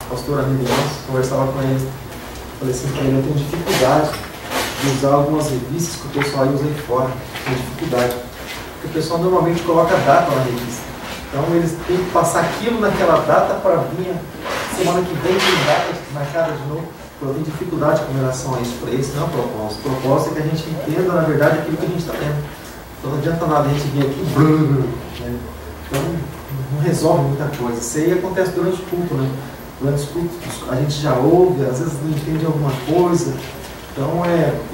pastor amigo nosso, conversava com ele, falei assim para ele, eu tenho dificuldade de usar algumas revistas que o pessoal usa aí fora, tenho dificuldade, porque o pessoal normalmente coloca data na revista, então eles têm que passar aquilo naquela data para vir semana que vem tem data marcada de novo. Eu tenho dificuldade com relação a isso. Esse não é o propósito. O propósito é que a gente entenda, na verdade, aquilo que a gente está vendo. Então não adianta nada a gente vir aqui, né? Então não resolve muita coisa. Isso aí acontece durante o culto, né? Durante os cultos a gente já ouve, às vezes não entende alguma coisa. Então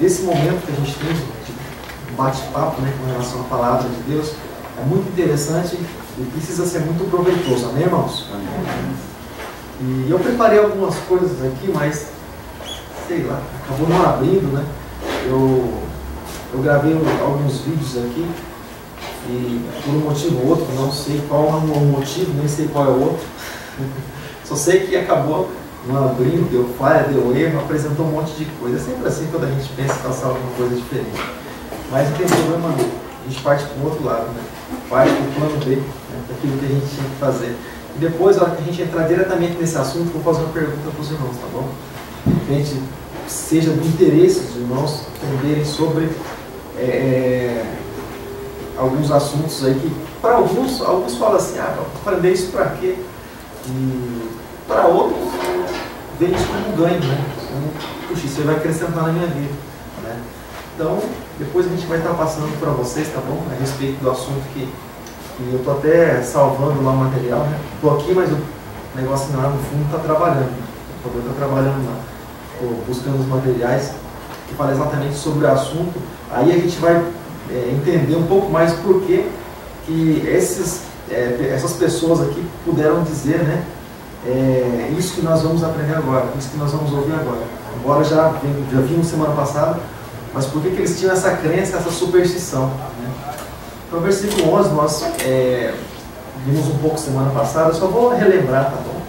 esse momento que a gente tem de bate-papo, né, com relação à palavra de Deus é muito interessante e precisa ser muito proveitoso. Amém, irmãos? Amém. E eu preparei algumas coisas aqui, mas sei lá, acabou não abrindo, né? Eu gravei alguns vídeos aqui e por um motivo ou outro, não sei qual é o motivo, nem sei qual é o outro. Só sei que acabou não abrindo, deu falha, deu erro, apresentou um monte de coisa. É sempre assim quando a gente pensa em passar alguma coisa diferente. Mas não tem problema não. A gente parte para o outro lado, né? Parte para o plano B, né? Daquilo que a gente tinha que fazer. E depois, na hora que a gente entrar diretamente nesse assunto, vou fazer uma pergunta para os irmãos, tá bom? De repente, seja do interesse dos irmãos entenderem sobre alguns assuntos aí que, para alguns falam assim, aprender isso para quê? E para outros, vê isso como ganho, né? Puxa, isso vai acrescentar na minha vida, né? Então, depois a gente vai estar passando para vocês, tá bom? A respeito do assunto que eu estou até salvando lá o material, né? Estou aqui, mas o negócio lá no fundo está trabalhando, né? O computador está trabalhando lá. Estou buscando os materiais que falam exatamente sobre o assunto. Aí a gente vai entender um pouco mais por que essas pessoas aqui puderam dizer, né? Isso que nós vamos aprender agora, isso que nós vamos ouvir agora. Embora já vimos semana passada, mas por que eles tinham essa crença, essa superstição, né? Então, no versículo 11, nós vimos um pouco semana passada, eu só vou relembrar, tá bom?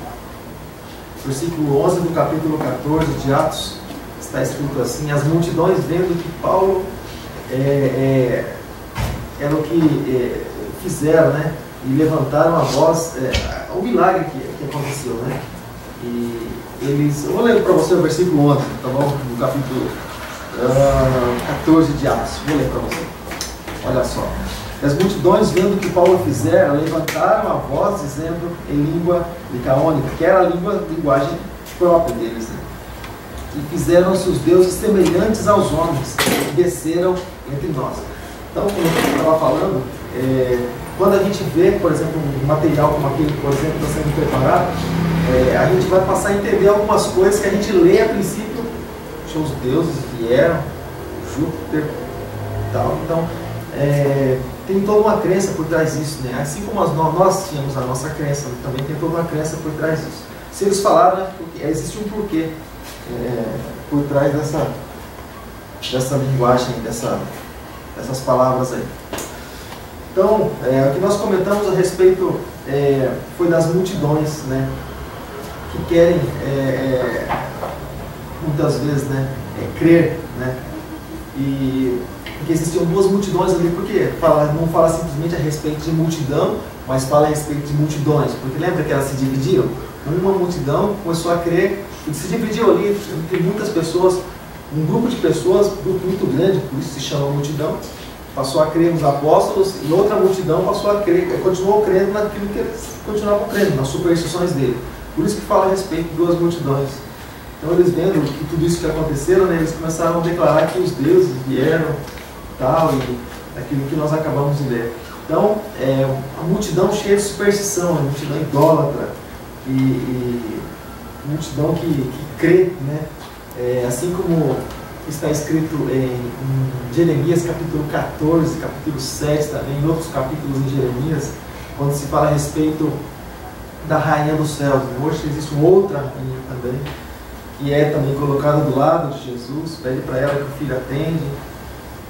Versículo 11 do capítulo 14 de Atos, está escrito assim: as multidões vendo que Paulo era o que fizeram, né? E levantaram a voz, o milagre que aconteceu, né? E eles, eu vou ler para você o versículo 11, tá bom? Do capítulo 14 de Atos, vou ler para você. Olha só. As multidões, vendo o que Paulo fizera, levantaram a voz, dizendo em língua licaônica, que era a linguagem própria deles, né? E fizeram-se os deuses semelhantes aos homens, e desceram entre nós. Então, como eu estava falando, quando a gente vê, por exemplo, um material como aquele, por exemplo, está sendo preparado, a gente vai passar a entender algumas coisas que a gente lê a princípio, os deuses vieram, Júpiter e tal. Então, tem toda uma crença por trás disso, né? Assim como nós tínhamos a nossa crença, também tem toda uma crença por trás disso. Se eles falaram, né, existe um porquê por trás dessa linguagem, dessas palavras aí. Então, o que nós comentamos a respeito foi das multidões, né, que querem muitas vezes, né, crer, né, e porque existiam duas multidões ali, porque não fala simplesmente a respeito de multidão, mas fala a respeito de multidões, porque lembra que elas se dividiam? Uma multidão começou a crer e se dividiu ali entre muitas pessoas, um grupo de pessoas, um grupo muito grande, por isso se chama multidão, passou a crer nos apóstolos, e outra multidão passou a crer, continuou crendo naquilo que eles continuavam crendo, nas superstições dele. Por isso que fala a respeito de duas multidões. Então eles vendo que tudo isso que aconteceram, né, eles começaram a declarar que os deuses vieram, tal, e aquilo que nós acabamos de ler. Então, a multidão cheia de superstição, a multidão idólatra, e multidão que crê, né? Assim como está escrito em Jeremias capítulo 14, capítulo 7, também em outros capítulos em Jeremias, quando se fala a respeito da rainha dos céus. Hoje existe uma outra rainha também, que é também colocada do lado de Jesus, pede para ela que o filho atende,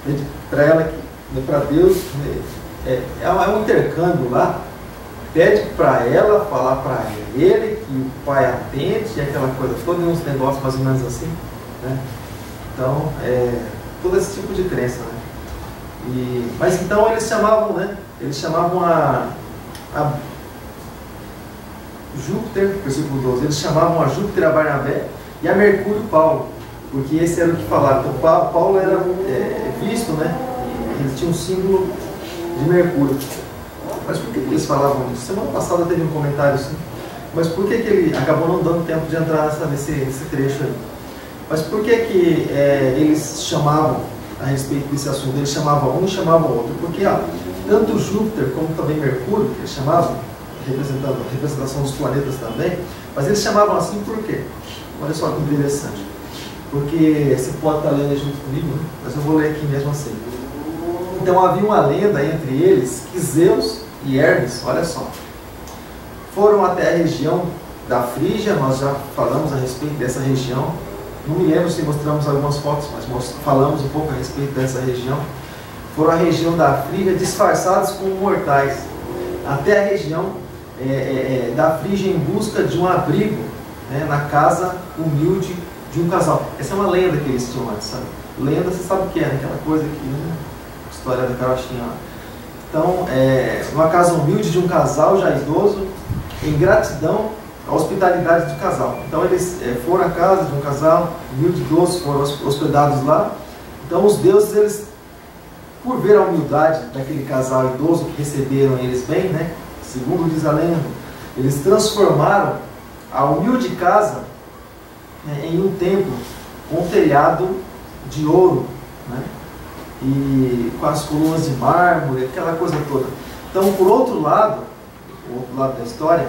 pede para ela que, para Deus, é um intercâmbio lá, pede para ela falar para ele que o pai atende, e aquela coisa toda, uns negócios mais ou menos assim, né? Então, todo esse tipo de crença, né? Mas então eles chamavam, né? Eles chamavam Júpiter, versículo 12, eles chamavam a Júpiter a Barnabé e a Mercúrio Paulo, porque esse era o que falava. Então Paulo era visto, né? Ele tinha um símbolo de Mercúrio. Mas por que eles falavam isso? Semana passada teve um comentário assim. Mas por que ele acabou não dando tempo de entrar nesse trecho aí? Mas por que eles chamavam a respeito desse assunto? Eles chamavam um e chamavam o outro. Porque tanto Júpiter como também Mercúrio, que eles chamavam, representando a representação dos planetas também, mas eles chamavam assim por quê? Olha só que interessante. Porque você pode estar lendo junto comigo, né? Mas eu vou ler aqui mesmo assim. Então havia uma lenda entre eles que Zeus e Hermes, olha só, foram até a região da Frígia. Nós já falamos a respeito dessa região. Não me lembro se mostramos algumas fotos, mas falamos um pouco a respeito dessa região. Foram à região da Frígia disfarçados como mortais, até a região da Frígia em busca de um abrigo, né, na casa humilde de um casal. Essa é uma lenda que eles tinham antes, sabe? Lenda, você sabe o que é, né? Aquela coisa que, né? História da carochinha lá. Então, uma casa humilde de um casal já idoso, em gratidão à hospitalidade do casal. Então eles foram à casa de um casal humilde, idoso, foram hospedados lá. Então os deuses, eles, por ver a humildade daquele casal idoso que receberam eles bem, né, segundo diz a lenda, eles transformaram a humilde casa, né, em um templo com um telhado de ouro, né, e com as colunas de mármore, aquela coisa toda. Então, por outro lado, o outro lado da história,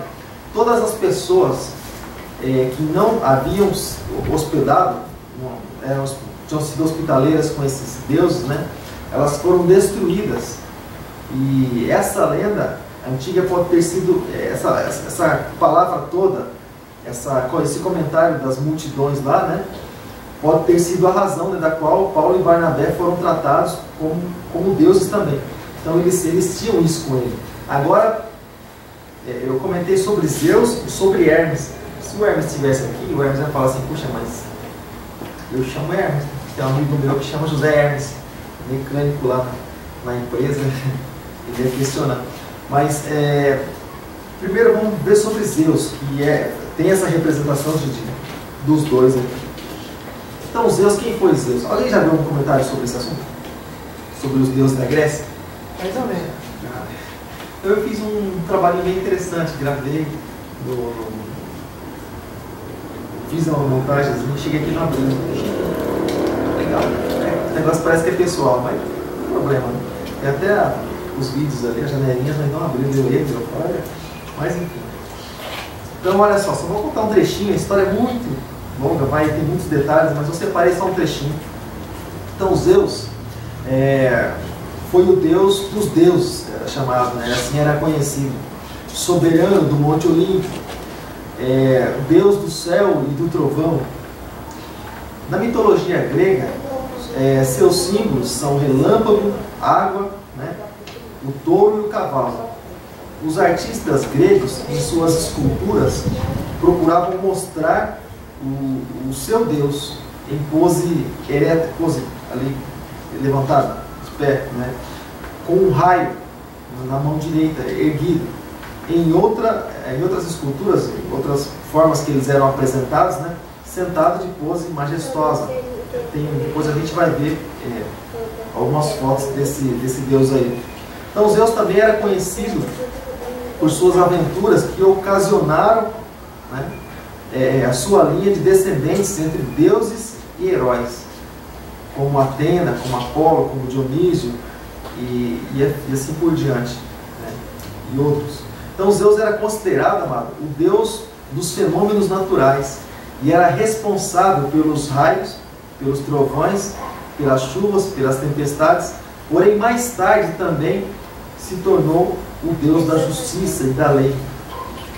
todas as pessoas que não haviam hospedado, tinham sido hospitaleiras com esses deuses, né, elas foram destruídas. E essa lenda antiga pode ter sido, essa palavra toda, esse comentário das multidões lá, né, pode ter sido a razão, né, da qual Paulo e Barnabé foram tratados como deuses também. Então eles tinham isso com ele. Agora, eu comentei sobre Zeus e sobre Hermes. Se o Hermes estivesse aqui, o Hermes ia falar assim: puxa, mas eu chamo Hermes. Tem um amigo meu que chama José Hermes, mecânico lá na empresa. Ele ia questionar. Mas, primeiro vamos ver sobre Zeus, que tem essa representação dos dois aqui. Então, Zeus, quem foi Zeus? Alguém já viu algum comentário sobre esse assunto? Sobre os deuses da Grécia? Mais ou menos. Eu fiz um trabalho bem interessante, gravei, fiz uma montagem, cheguei aqui no abril. Legal. O negócio parece que é pessoal, mas não tem problema. Né? Tem até os vídeos ali, as janelinhas, mas não abriu, deu erro, deu falha. Mas enfim. Então, olha só vou contar um trechinho, a história é muito longa, vai ter muitos detalhes, mas eu separei só um trechinho. Então, Zeus foi o deus dos deuses, era chamado, né? Assim era conhecido. Soberano do Monte Olimpo, Deus do céu e do trovão. Na mitologia grega, seus símbolos são o relâmpago, água, né? O touro e o cavalo. Os artistas gregos, em suas esculturas, procuravam mostrar o seu Deus em pose ereta, pose ali levantada, de pé, né? Com um raio na mão direita, erguido. Em outras esculturas, em outras formas que eles eram apresentados, né? Sentado de pose majestosa. Depois a gente vai ver algumas fotos desse Deus aí. Então Zeus também era conhecido por suas aventuras que ocasionaram, né, a sua linha de descendentes entre deuses e heróis, como Atena, como Apolo, como Dionísio e assim por diante, né, e outros. Então Zeus era considerado, amado, o deus dos fenômenos naturais e era responsável pelos raios, pelos trovões, pelas chuvas, pelas tempestades. Porém, mais tarde também se tornou o Deus da justiça e da lei.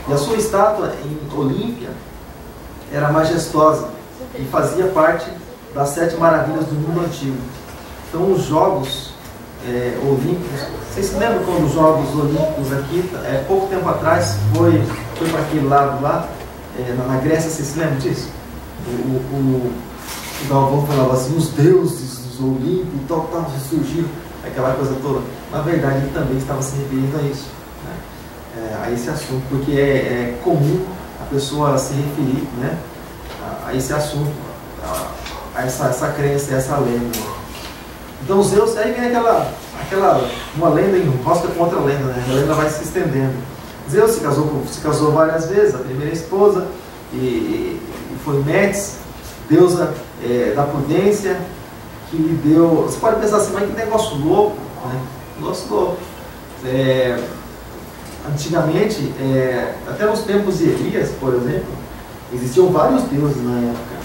E a sua estátua em Olímpia era majestosa e fazia parte das 7 maravilhas do mundo antigo. Então os Jogos Olímpicos, vocês se lembram quando os Jogos Olímpicos aqui, pouco tempo atrás, foi para aquele lado lá, na Grécia, vocês se lembram disso? O Galvão falava assim: os deuses dos Olímpicos surgiram, aquela coisa toda. Na verdade, ele também estava se referindo a isso, né? a esse assunto, porque é comum a pessoa se referir, né, a esse assunto, a essa crença, essa lenda. Então Zeus, aí vem uma lenda enrosca com outra lenda, né? A lenda vai se estendendo. Zeus se casou várias vezes, a primeira esposa, e foi Metis, deusa da prudência, que lhe deu... Você pode pensar assim, mas que negócio louco, né? Negócio louco. Antigamente, até nos tempos de Elias, por exemplo, existiam vários deuses na época.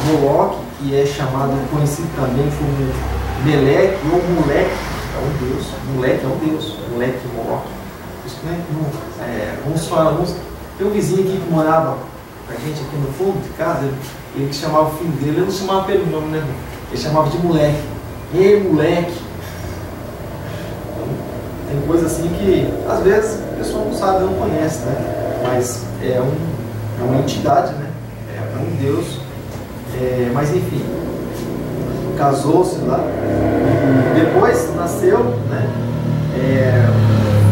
Moloque, que é conhecido também como Meleque ou Moleque, é um deus. Moleque é um deus. Moleque e Moloque. Isso que tem um vizinho aqui que morava com a gente aqui no fundo de casa, ele que chamava o filho dele, ele não chamava pelo nome, né? Ele chamava de moleque. Ei, moleque! Tem coisa assim que, às vezes, a pessoa não sabe, não conhece, né? Mas é uma entidade, né? É um Deus. Mas, enfim, casou-se lá. E depois nasceu, né?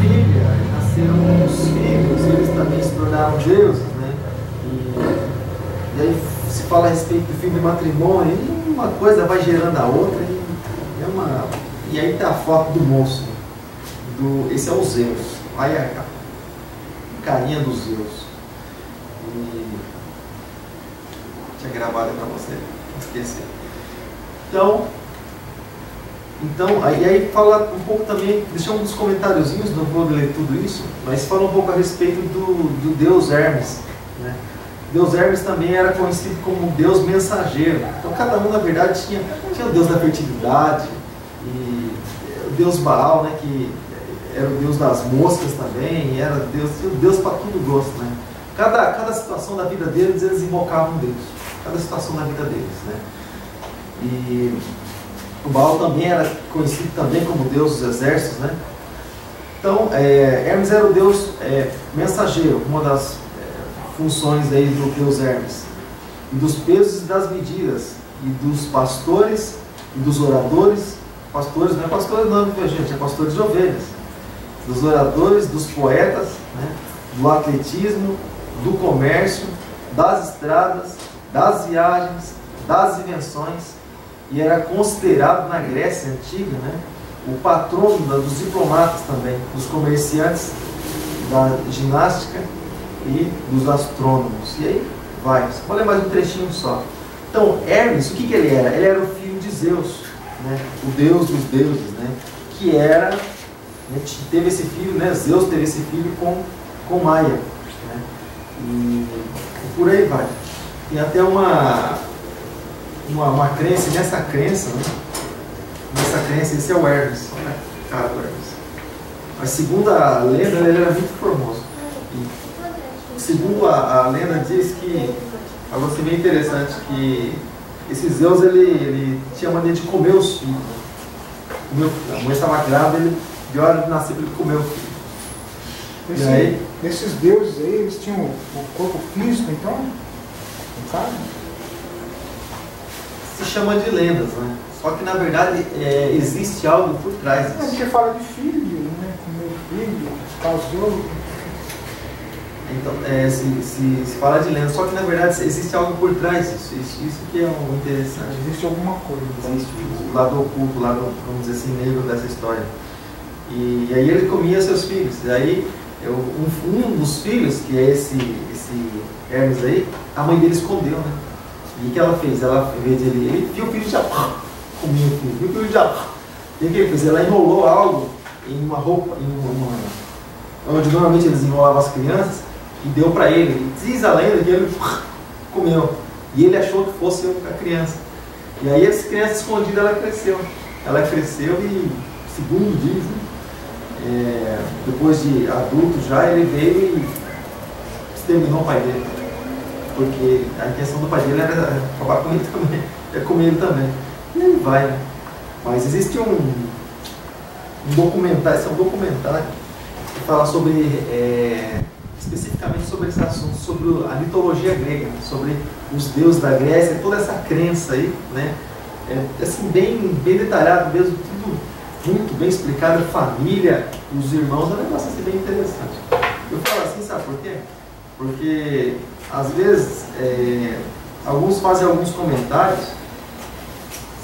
Filha, nasceram os filhos, eles também se tornaram deuses, né? E aí se fala a respeito do fim do matrimônio, e uma coisa vai gerando a outra, e aí está a foto do moço. Esse é o Zeus. Olha a carinha do Zeus. Tinha gravado para você, não esqueci. Então aí fala um pouco também, deixa uns comentáriozinhos, não vou ler tudo isso, mas fala um pouco a respeito do deus Hermes, né? Deus Hermes também era conhecido como Deus mensageiro. Então cada um, na verdade, tinha o Deus da fertilidade, e o Deus Baal, né, que era o Deus das moscas também, e era Deus para todo gosto, né? Cada situação da vida deles, eles invocavam Deus. Cada situação da vida deles, né? E o Baal também era conhecido também como Deus dos exércitos, né? Então, Hermes era o Deus mensageiro, uma das funções aí do Deus Hermes, e dos pesos e das medidas, e dos pastores e dos oradores. Pastores não é pastores não, gente, é pastores de ovelhas. Dos oradores, dos poetas, né? Do atletismo, do comércio, das estradas, das viagens, das invenções, e era considerado na Grécia Antiga, né, o patrono dos diplomatas também, dos comerciantes, da ginástica e dos astrônomos. E aí vai, você pode ler mais um trechinho só. Então Hermes, o que ele era? Ele era o filho de Zeus, né, o deus dos deuses, né, que era, né, teve esse filho, né, Zeus teve esse filho com Maia, né, e por aí vai. Tem até uma crença, nessa crença, né? Nessa crença, esse é o Hermes, olha a cara do Hermes. Mas segundo a lenda, ele era muito formoso. E, segundo a lenda, diz que, algo assim bem interessante, que esse Zeus, ele tinha mania de comer os filhos. A mãe estava grávida, ele, de hora de nascer, ele comeu o filho. Esses deuses aí, eles tinham o corpo físico, então? Não sabe? Se chama de lendas, né? Só que na verdade existe algo por trás disso. Porque fala de filho, né? Comeu filho, casou. Então, se fala de lenda, só que na verdade existe algo por trás disso. Isso que é o interessante. Existe alguma coisa. Existe o lado oculto, o lado, vamos dizer assim, negro dessa história. E aí ele comia seus filhos. E aí um dos filhos, que é esse Hermes aí, a mãe dele escondeu, né? E o que ela fez? Ela, em vez de ele viu o filho já comia o filho, viu o filho já. E o que ele fez? Ela enrolou algo em uma roupa, onde normalmente eles enrolavam as crianças, e deu para ele. E diz a lenda que ele comeu. E ele achou que fosse a criança. E aí essa criança escondida, ela cresceu. Ela cresceu e, segundo diz, né, depois de adulto já, ele veio e exterminou o pai dele. Porque a intenção do pai dele era acabar com ele também, comer ele também. E aí vai, né? Mas existe um documentário, esse é um documentário que fala sobre, especificamente sobre esse assunto, sobre a mitologia grega, sobre os deuses da Grécia, toda essa crença aí, né? Assim, bem detalhado mesmo, tudo muito bem explicado, a família, os irmãos, é um negócio assim bem interessante. Porque, às vezes, alguns fazem alguns comentários,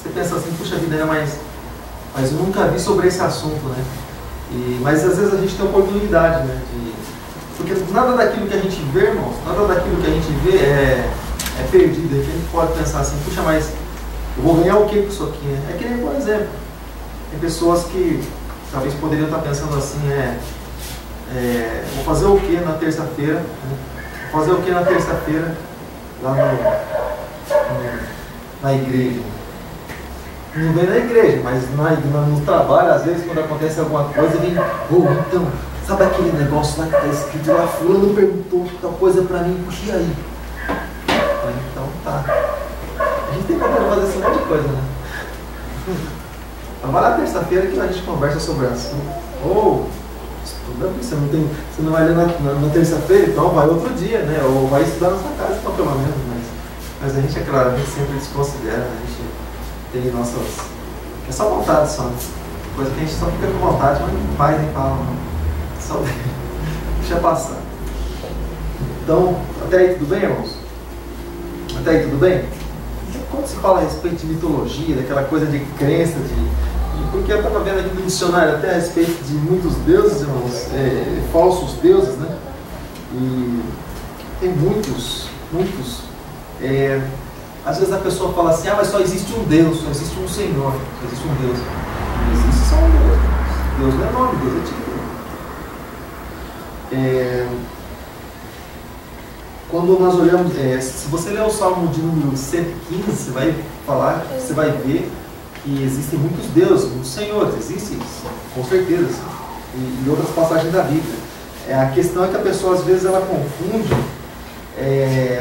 você pensa assim, puxa vida, né, mas eu nunca vi sobre esse assunto, né? Mas às vezes a gente tem oportunidade, né? Porque nada daquilo que a gente vê, irmãos, nada daquilo que a gente vê é perdido. A gente pode pensar assim, puxa, mas eu vou ganhar o que com isso aqui, né? É que nem, por exemplo, tem pessoas que talvez poderiam estar pensando assim, vou fazer o que na terça-feira, né? Vou fazer o que na terça-feira lá na igreja. Não vem na igreja, mas no trabalho, às vezes, quando acontece alguma coisa, vem, então, sabe aquele negócio lá que está escrito lá, fulano perguntou tal coisa para mim, puxa, e aí? Então, tá. A gente tem que fazer esse monte de coisa, né? Então, vai lá terça-feira que a gente conversa sobre o assunto. Estuda, você não vai ler na terça-feira, então vai outro dia, né? Ou vai estudar na sua casa, então, pelo menos, mas a gente, é claro, a gente sempre desconsidera, né? A gente tem é só vontade só, né? Coisa que a gente só fica com vontade, mas não faz nem fala, não. Só deixa passar. Então, até aí tudo bem, irmãos? Até aí tudo bem? Quando se fala a respeito de mitologia, daquela coisa de crença, porque eu estava vendo aqui no dicionário até a respeito de muitos deuses, irmãos, falsos deuses, né? E tem muitos. Às vezes a pessoa fala assim, mas só existe um Deus, só existe um Senhor, só existe um Deus. Não existe só um Deus. Deus não é nome, Deus é título. Quando nós olhamos, se você ler o Salmo de número 115, você vai ver que existem muitos deuses, muitos senhores, existem isso, com certeza, e outras passagens da Bíblia. A questão é que a pessoa às vezes ela confunde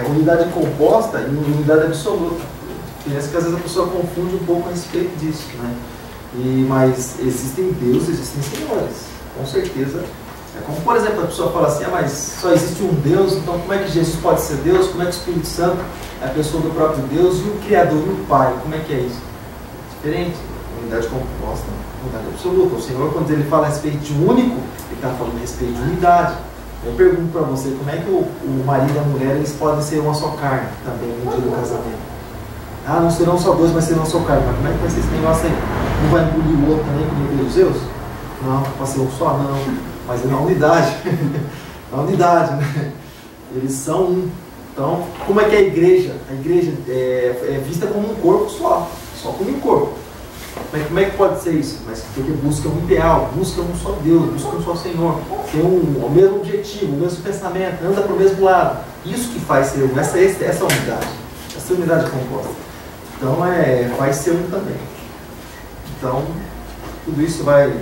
unidade composta e unidade absoluta. Parece que às vezes a pessoa confunde um pouco a respeito disso, né? Mas existem deuses, existem senhores, com certeza. É como, por exemplo, a pessoa fala assim, mas só existe um Deus, então como é que Jesus pode ser Deus? Como é que o Espírito Santo é a pessoa do próprio Deus? E o Criador e o Pai, como é que é isso? Diferente. Unidade composta, unidade absoluta. O Senhor, quando ele fala a respeito de único, ele está falando a respeito de unidade. Eu pergunto para você, como é que o marido e a mulher eles podem ser uma só carne também no dia do casamento? Não serão só dois, mas serão só carne. Mas como é que vai ser esse negócio aí? Não vai engolir o outro também, como os Zeus? Não, pode ser um só, não. Mas é na unidade. Na unidade, né? Eles são um. Então, como é que é a igreja? A igreja é vista como um corpo só como um corpo. Mas como é que pode ser isso? Mas porque busca um ideal, busca um só Deus, busca um só Senhor, tem o mesmo objetivo, o mesmo pensamento, anda para o mesmo lado. Isso que faz ser um, essa unidade, essa unidade composta. Então vai ser um também. Então, tudo isso vai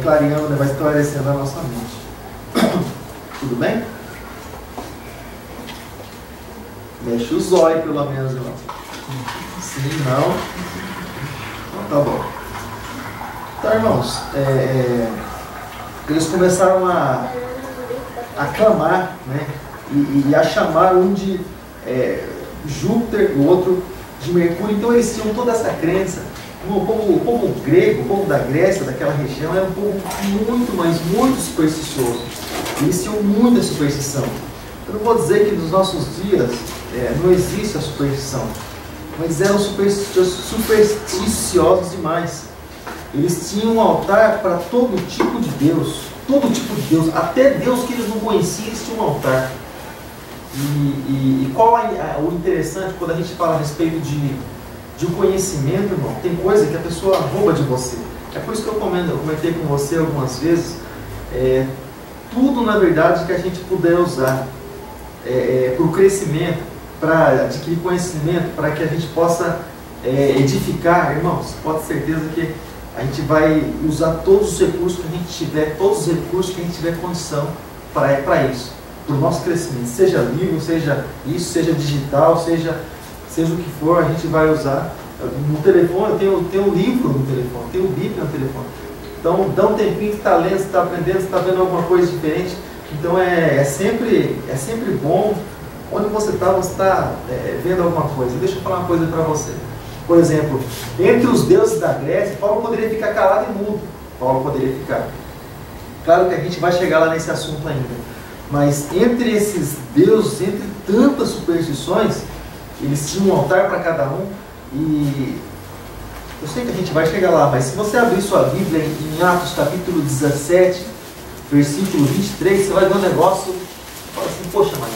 clareando, né? Vai esclarecendo a nossa mente. Tudo bem? Mexe o zóio, pelo menos, irmão. Sim, não. Então, tá bom. Então, irmãos, eles começaram a clamar, né? E a chamar um de Júpiter, o outro de Mercúrio. Então, eles tinham toda essa crença. O povo grego, o povo da Grécia, daquela região, era um povo muito supersticioso. Eles tinham muita superstição. Eu não vou dizer que nos nossos dias não existe a superstição, mas eram supersticiosos demais. Eles tinham um altar para todo tipo de Deus, até Deus que eles não conheciam, eles tinham um altar. E qual é o interessante quando a gente fala a respeito de conhecimento, irmão? Tem coisa que a pessoa rouba de você. É por isso que eu comentei com você algumas vezes, tudo na verdade que a gente puder usar para o crescimento, para adquirir conhecimento, para que a gente possa edificar, irmãos, pode ter certeza que a gente vai usar todos os recursos que a gente tiver, condição para isso, para o nosso crescimento, seja livro, seja isso, seja digital, seja o que for, a gente vai usar. No telefone, eu tenho um livro no telefone, tenho Bíblia no telefone. Então, dá um tempinho que está lendo, você está aprendendo, você está vendo alguma coisa diferente. Então, é sempre bom. Onde você está vendo alguma coisa. Deixa eu falar uma coisa para você. Por exemplo, entre os deuses da Grécia, Paulo poderia ficar calado e mudo. Paulo poderia ficar. Claro que a gente vai chegar lá nesse assunto ainda. Mas entre esses deuses, entre tantas superstições, eles tinham um altar para cada um. E eu sei que a gente vai chegar lá, mas se você abrir sua Bíblia em Atos capítulo 17, versículo 23, você vai ver um negócio, fala assim, poxa, mas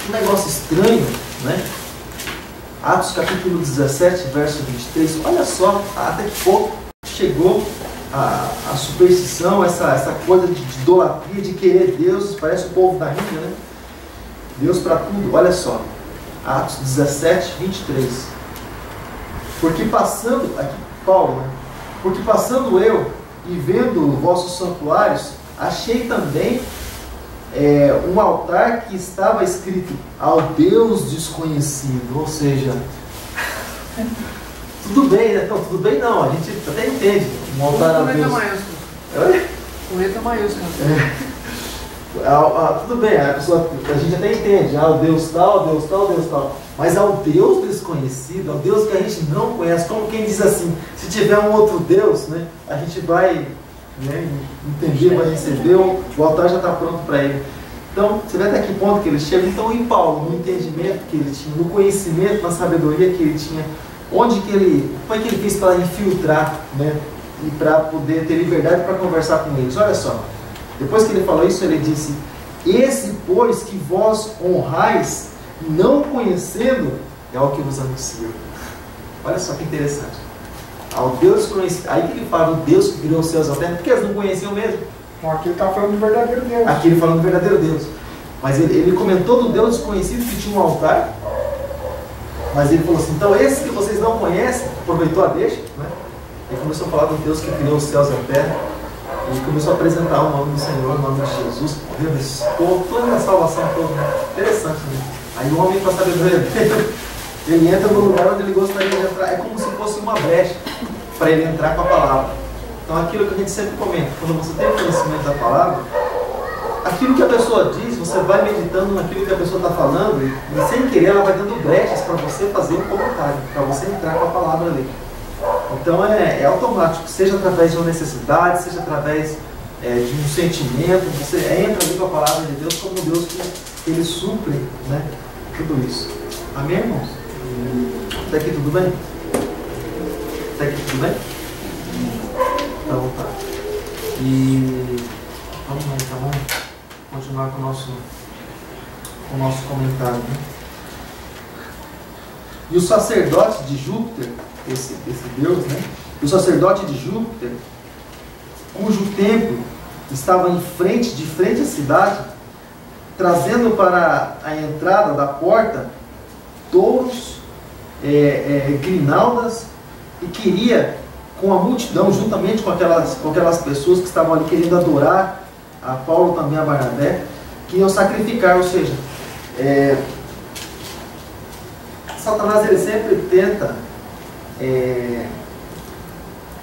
um negócio estranho, né? Atos capítulo 17, verso 23, olha só até que pouco chegou a superstição, essa coisa de idolatria, de querer Deus, parece o povo da Índia, né? Deus para tudo, olha só, Atos 17, 23. Porque passando, aqui Paulo, né? Porque passando eu e vendo vossos santuários, achei também um altar que estava escrito ao Deus desconhecido, ou seja, tudo bem, né? Não, tudo bem não, a gente até entende, um altar a Deus. Com letra maiúscula. Tudo bem, a gente até entende, o Deus tal, Deus tal, Deus tal, mas ao Deus desconhecido, ao Deus que a gente não conhece, como quem diz assim, se tiver um outro Deus, né, a gente vai, né, entender, vai receber, o altar já está pronto para ele. Então, você vê até que ponto que ele chega. Então, em Paulo, no entendimento que ele tinha, no conhecimento, na sabedoria que ele tinha, como é que ele fez para infiltrar, né, e para poder ter liberdade para conversar com eles? Olha só, depois que ele falou isso, ele disse: esse, pois, que vós honrais, não conhecendo, é o que vos anuncia. Olha só que interessante. Ao Deus conhecido, aí que ele fala do Deus que criou os céus e a terra, porque eles não conheciam mesmo. Aqui ele está falando do verdadeiro Deus. Aqui ele falando do verdadeiro Deus. Mas ele comentou do Deus desconhecido que tinha um altar. Mas ele falou assim, então esse que vocês não conhecem, aproveitou a deixa, né? Ele começou a falar do Deus que criou os céus e a terra. Ele começou a apresentar o nome do Senhor, o nome de Jesus. Toda a salvação toda, né? Interessante, né? Aí o homem, para a sabedoria dele, ele entra no lugar onde ele gostaria de entrar. É como se fosse uma brecha para ele entrar com a palavra. Então aquilo que a gente sempre comenta, quando você tem conhecimento da palavra, aquilo que a pessoa diz, você vai meditando naquilo que a pessoa está falando e sem querer ela vai dando brechas para você fazer um comentário, para você entrar com a palavra ali. Então é automático, seja através de uma necessidade, seja através de um sentimento, você entra ali com a palavra de Deus como Deus que Ele supre, né, tudo isso. Amém, irmãos? Até aqui tudo bem? Até aqui tudo bem? Então tá. E vamos lá então, vamos continuar com o nosso comentário, né? E o sacerdote de Júpiter, esse Deus, né? O sacerdote de Júpiter, cujo templo estava de frente à cidade, trazendo para a entrada da porta touros, grinaldas, e queria, com a multidão, juntamente com aquelas pessoas que estavam ali querendo adorar a Paulo, também a Barnabé, que iam sacrificar, ou seja, Satanás ele sempre tenta,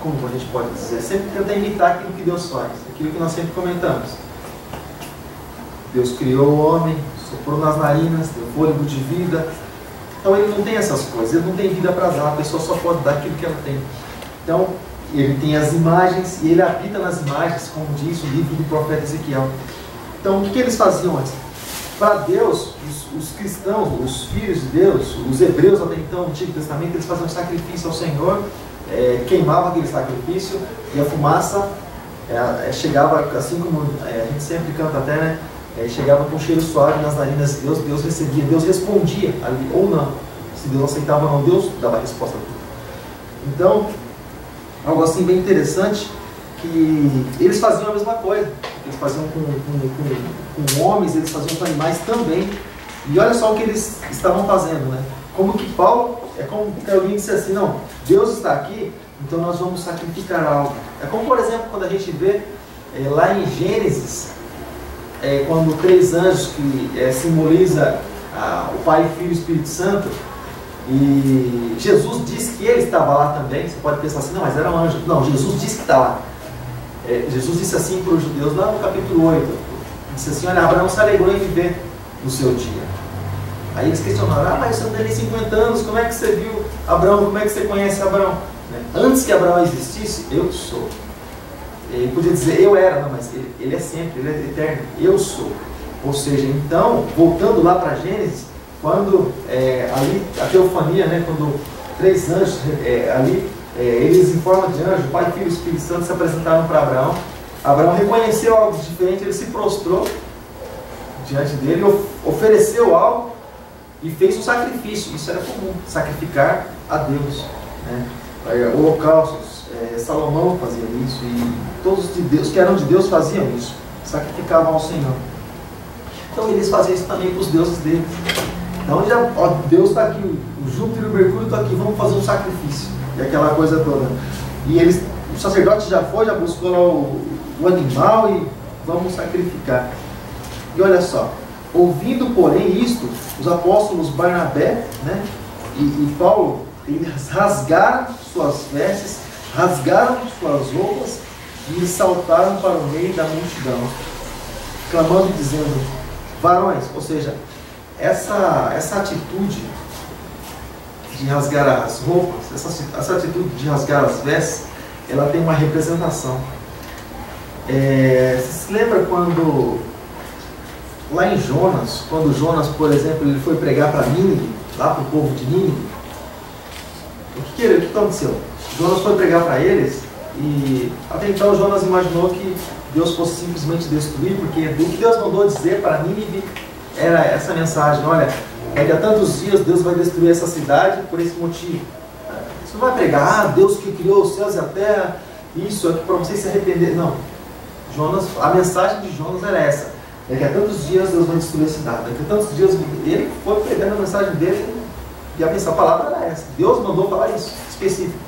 como a gente pode dizer, sempre tenta imitar aquilo que Deus faz, aquilo que nós sempre comentamos. Deus criou o homem, soprou nas narinas, deu fôlego de vida. Então ele não tem essas coisas, ele não tem vida para dar, a pessoa só pode dar aquilo que ela tem. Então, ele tem as imagens e ele habita nas imagens, como diz o livro do profeta Ezequiel. Então, o que eles faziam antes? Para Deus, os cristãos, os filhos de Deus, os hebreus até então, no Antigo Testamento, eles faziam sacrifício ao Senhor, queimavam aquele sacrifício e a fumaça chegava, assim como a gente sempre canta até, né? Chegava com um cheiro suave nas narinas de Deus, Deus recebia, Deus respondia ali, ou não. Se Deus aceitava ou não, Deus dava a resposta. Então, algo assim bem interessante, que eles faziam a mesma coisa. Eles faziam com homens, eles faziam com animais também. E olha só o que eles estavam fazendo, né? Como que Paulo, como que alguém disse assim, não, Deus está aqui, então nós vamos sacrificar algo. É como, por exemplo, quando a gente vê lá em Gênesis, quando 3 anjos que simboliza o Pai, Filho e Espírito Santo, e Jesus disse que ele estava lá também. Você pode pensar assim, não, mas era um anjo. Não, Jesus disse que está lá. Jesus disse assim para os judeus lá no capítulo 8, disse assim, olha, Abraão se alegrou em viver no seu dia. Aí eles questionaram, mas você não tem nem 50 anos, como é que você viu Abraão, como é que você conhece Abraão? Antes que Abraão existisse, eu sou. Ele podia dizer eu era, não, mas ele é sempre, ele é eterno, eu sou. Ou seja, então, voltando lá para Gênesis, quando ali a teofania, né, quando 3 anjos eles em forma de anjo, Pai, Filho e Espírito Santo se apresentaram para Abraão. Abraão reconheceu algo diferente, ele se prostrou diante dele, ofereceu algo e fez um sacrifício. Isso era comum, sacrificar a Deus, né? Holocaustos, Salomão fazia isso, e todos de Deus, que eram de Deus faziam isso, sacrificavam ao Senhor. Então eles faziam isso também para os deuses deles. Então Deus está aqui, o Júpiter e o Mercúrio estão aqui, vamos fazer um sacrifício, e aquela coisa toda. E o sacerdote já buscou lá o animal e vamos sacrificar. E olha só, ouvindo porém isto, os apóstolos Barnabé, né, e Paulo, eles rasgaram suas vestes, rasgaram suas roupas e saltaram para o meio da multidão, clamando e dizendo: varões, ou seja, essa atitude de rasgar as roupas, essa atitude de rasgar as vestes, ela tem uma representação. Você se lembra quando, lá em Jonas, quando Jonas, por exemplo, ele foi pregar para Nínive, lá para o povo de Nínive, o que aconteceu? Jonas foi pregar para eles, e até então Jonas imaginou que Deus fosse simplesmente destruir, porque o que Deus mandou dizer para Nínive era essa mensagem: olha, daqui a tantos dias Deus vai destruir essa cidade por esse motivo. Você não vai pregar, Deus que criou os céus e a terra, isso aqui para vocês se arrepender. Não. A mensagem de Jonas era essa: daqui a tantos dias Deus vai destruir a cidade. Daqui a tantos dias ele foi pregando a mensagem dele, e a palavra era essa. Deus mandou falar isso, específico.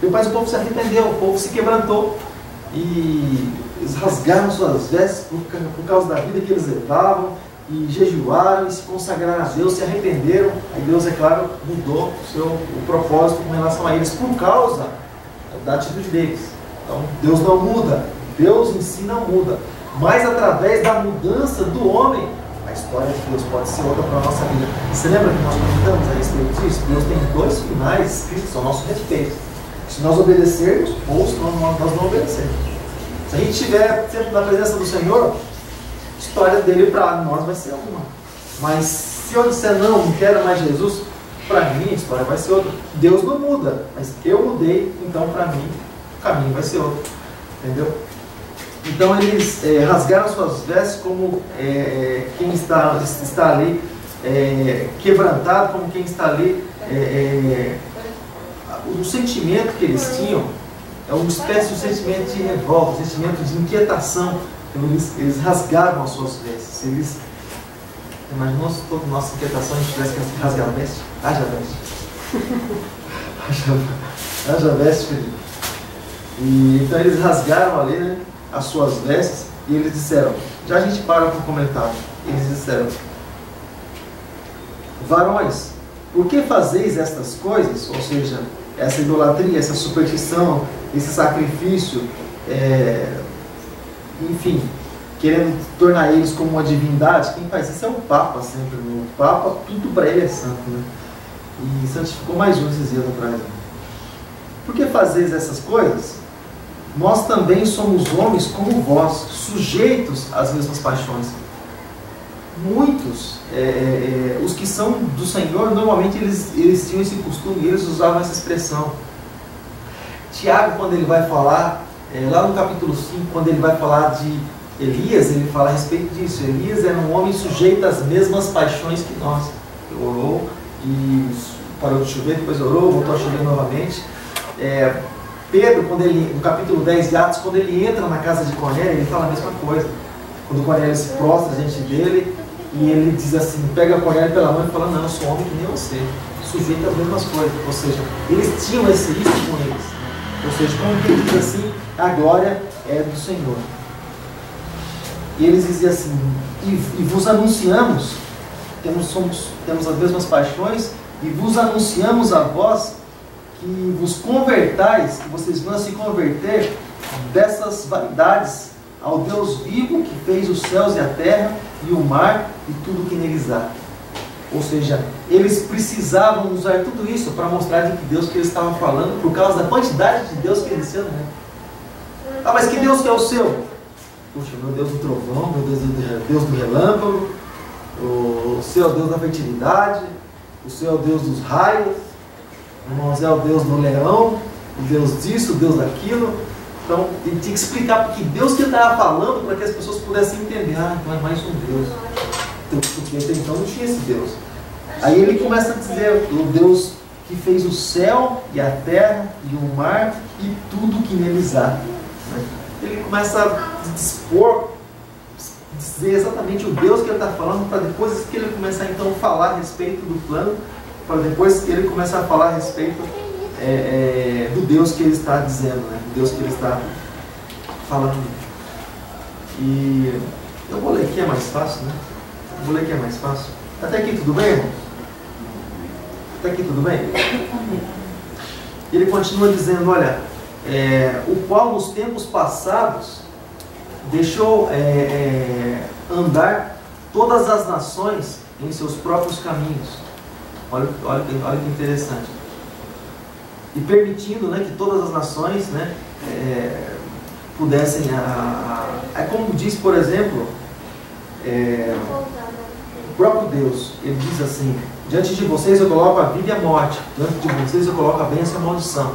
Depois o povo se arrependeu, o povo se quebrantou, e eles rasgaram suas vestes por causa da vida que eles levavam, e jejuaram e se consagraram a Deus, se arrependeram. Aí Deus, é claro, mudou o propósito com relação a eles por causa da atitude deles. Então Deus não muda, Deus em si não muda, mas através da mudança do homem, a história de Deus pode ser outra para a nossa vida. Você lembra que nós comentamos a respeito disso? Deus tem 2 finais escritos ao nosso respeito: se nós obedecermos ou se nós não obedecermos. Se a gente estiver sempre na presença do Senhor, a história dele para nós vai ser uma. Mas se eu disser não quero mais Jesus, para mim a história vai ser outra. Deus não muda, mas eu mudei, então para mim o caminho vai ser outro. Entendeu? Então eles rasgaram suas vestes como quem está ali quebrantado, como quem está ali. O sentimento que eles tinham é uma espécie de sentimento de revolta, um sentimento de inquietação. Então eles rasgaram as suas vestes. Imaginou se toda nossa inquietação a gente tivesse que rasgar a veste? Haja veste. Haja veste, Felipe. Então eles rasgaram ali, né, as suas vestes, e eles disseram, já a gente para com o comentário, eles disseram: varões, por que fazeis estas coisas? Ou seja, essa idolatria, essa superstição, esse sacrifício, enfim, querendo tornar eles como uma divindade. Quem faz isso é o Papa sempre, né? O Papa, tudo para ele é santo, né? E santificou mais um esses dias atrás, né? Por que fazeis essas coisas? Nós também somos homens como vós, sujeitos às mesmas paixões. Muitos, os que são do Senhor, normalmente eles tinham esse costume, eles usavam essa expressão. Tiago, quando ele vai falar, lá no capítulo 5, quando ele vai falar de Elias, ele fala a respeito disso. Elias era um homem sujeito às mesmas paixões que nós. Ele orou e parou de chover, depois orou, voltou a chover novamente. Pedro, no capítulo 10 de Atos, quando ele entra na casa de Cornélio, ele fala a mesma coisa. Quando Cornélio se prostra diante dele, e ele diz assim, pega Cornélio pela mão e fala: não, eu sou homem que nem você, sujeito às mesmas coisas. Ou seja, eles tinham isso com eles. Ou seja, como que ele diz assim, a glória é do Senhor. E eles diziam assim: e vos anunciamos, temos as mesmas paixões, e vos anunciamos a vós que vos convertais, que vocês vão se converter dessas vaidades ao Deus vivo que fez os céus e a terra e o mar e tudo que neles há. Ou seja, eles precisavam usar tudo isso para mostrar de que Deus que eles estavam falando, por causa da quantidade de Deus que eles tinham, né? Ah, mas que Deus que é o seu? Puxa, meu Deus do trovão, meu Deus do relâmpago, o seu é o Deus da fertilidade, o seu é o Deus dos raios, irmãos, é o Deus do leão, o Deus disso, o Deus daquilo. Então, ele tinha que explicar porque Deus que ele estava falando para que as pessoas pudessem entender. Ah, então é mais um Deus. Porque até então não tinha esse Deus. Aí ele começa a dizer, o Deus que fez o céu e a terra e o mar e tudo que neles há. Ele começa a dispor, dizer exatamente o Deus que ele está falando, para depois que ele começar então a falar a respeito do plano, para depois que ele começar a falar a respeito do Deus que ele está dizendo, né? Do Deus que ele está falando. E eu vou ler aqui, é mais fácil, né? Eu vou ler aqui, é mais fácil. Até aqui tudo bem, irmão? Até aqui tudo bem? Ele continua dizendo, olha, o qual nos tempos passados deixou andar todas as nações em seus próprios caminhos. Olha que interessante. E permitindo, né, que todas as nações, né, pudessem... É como diz, por exemplo, o próprio Deus, ele diz assim, diante de vocês eu coloco a vida e a morte, diante de vocês eu coloco a bênção e a maldição.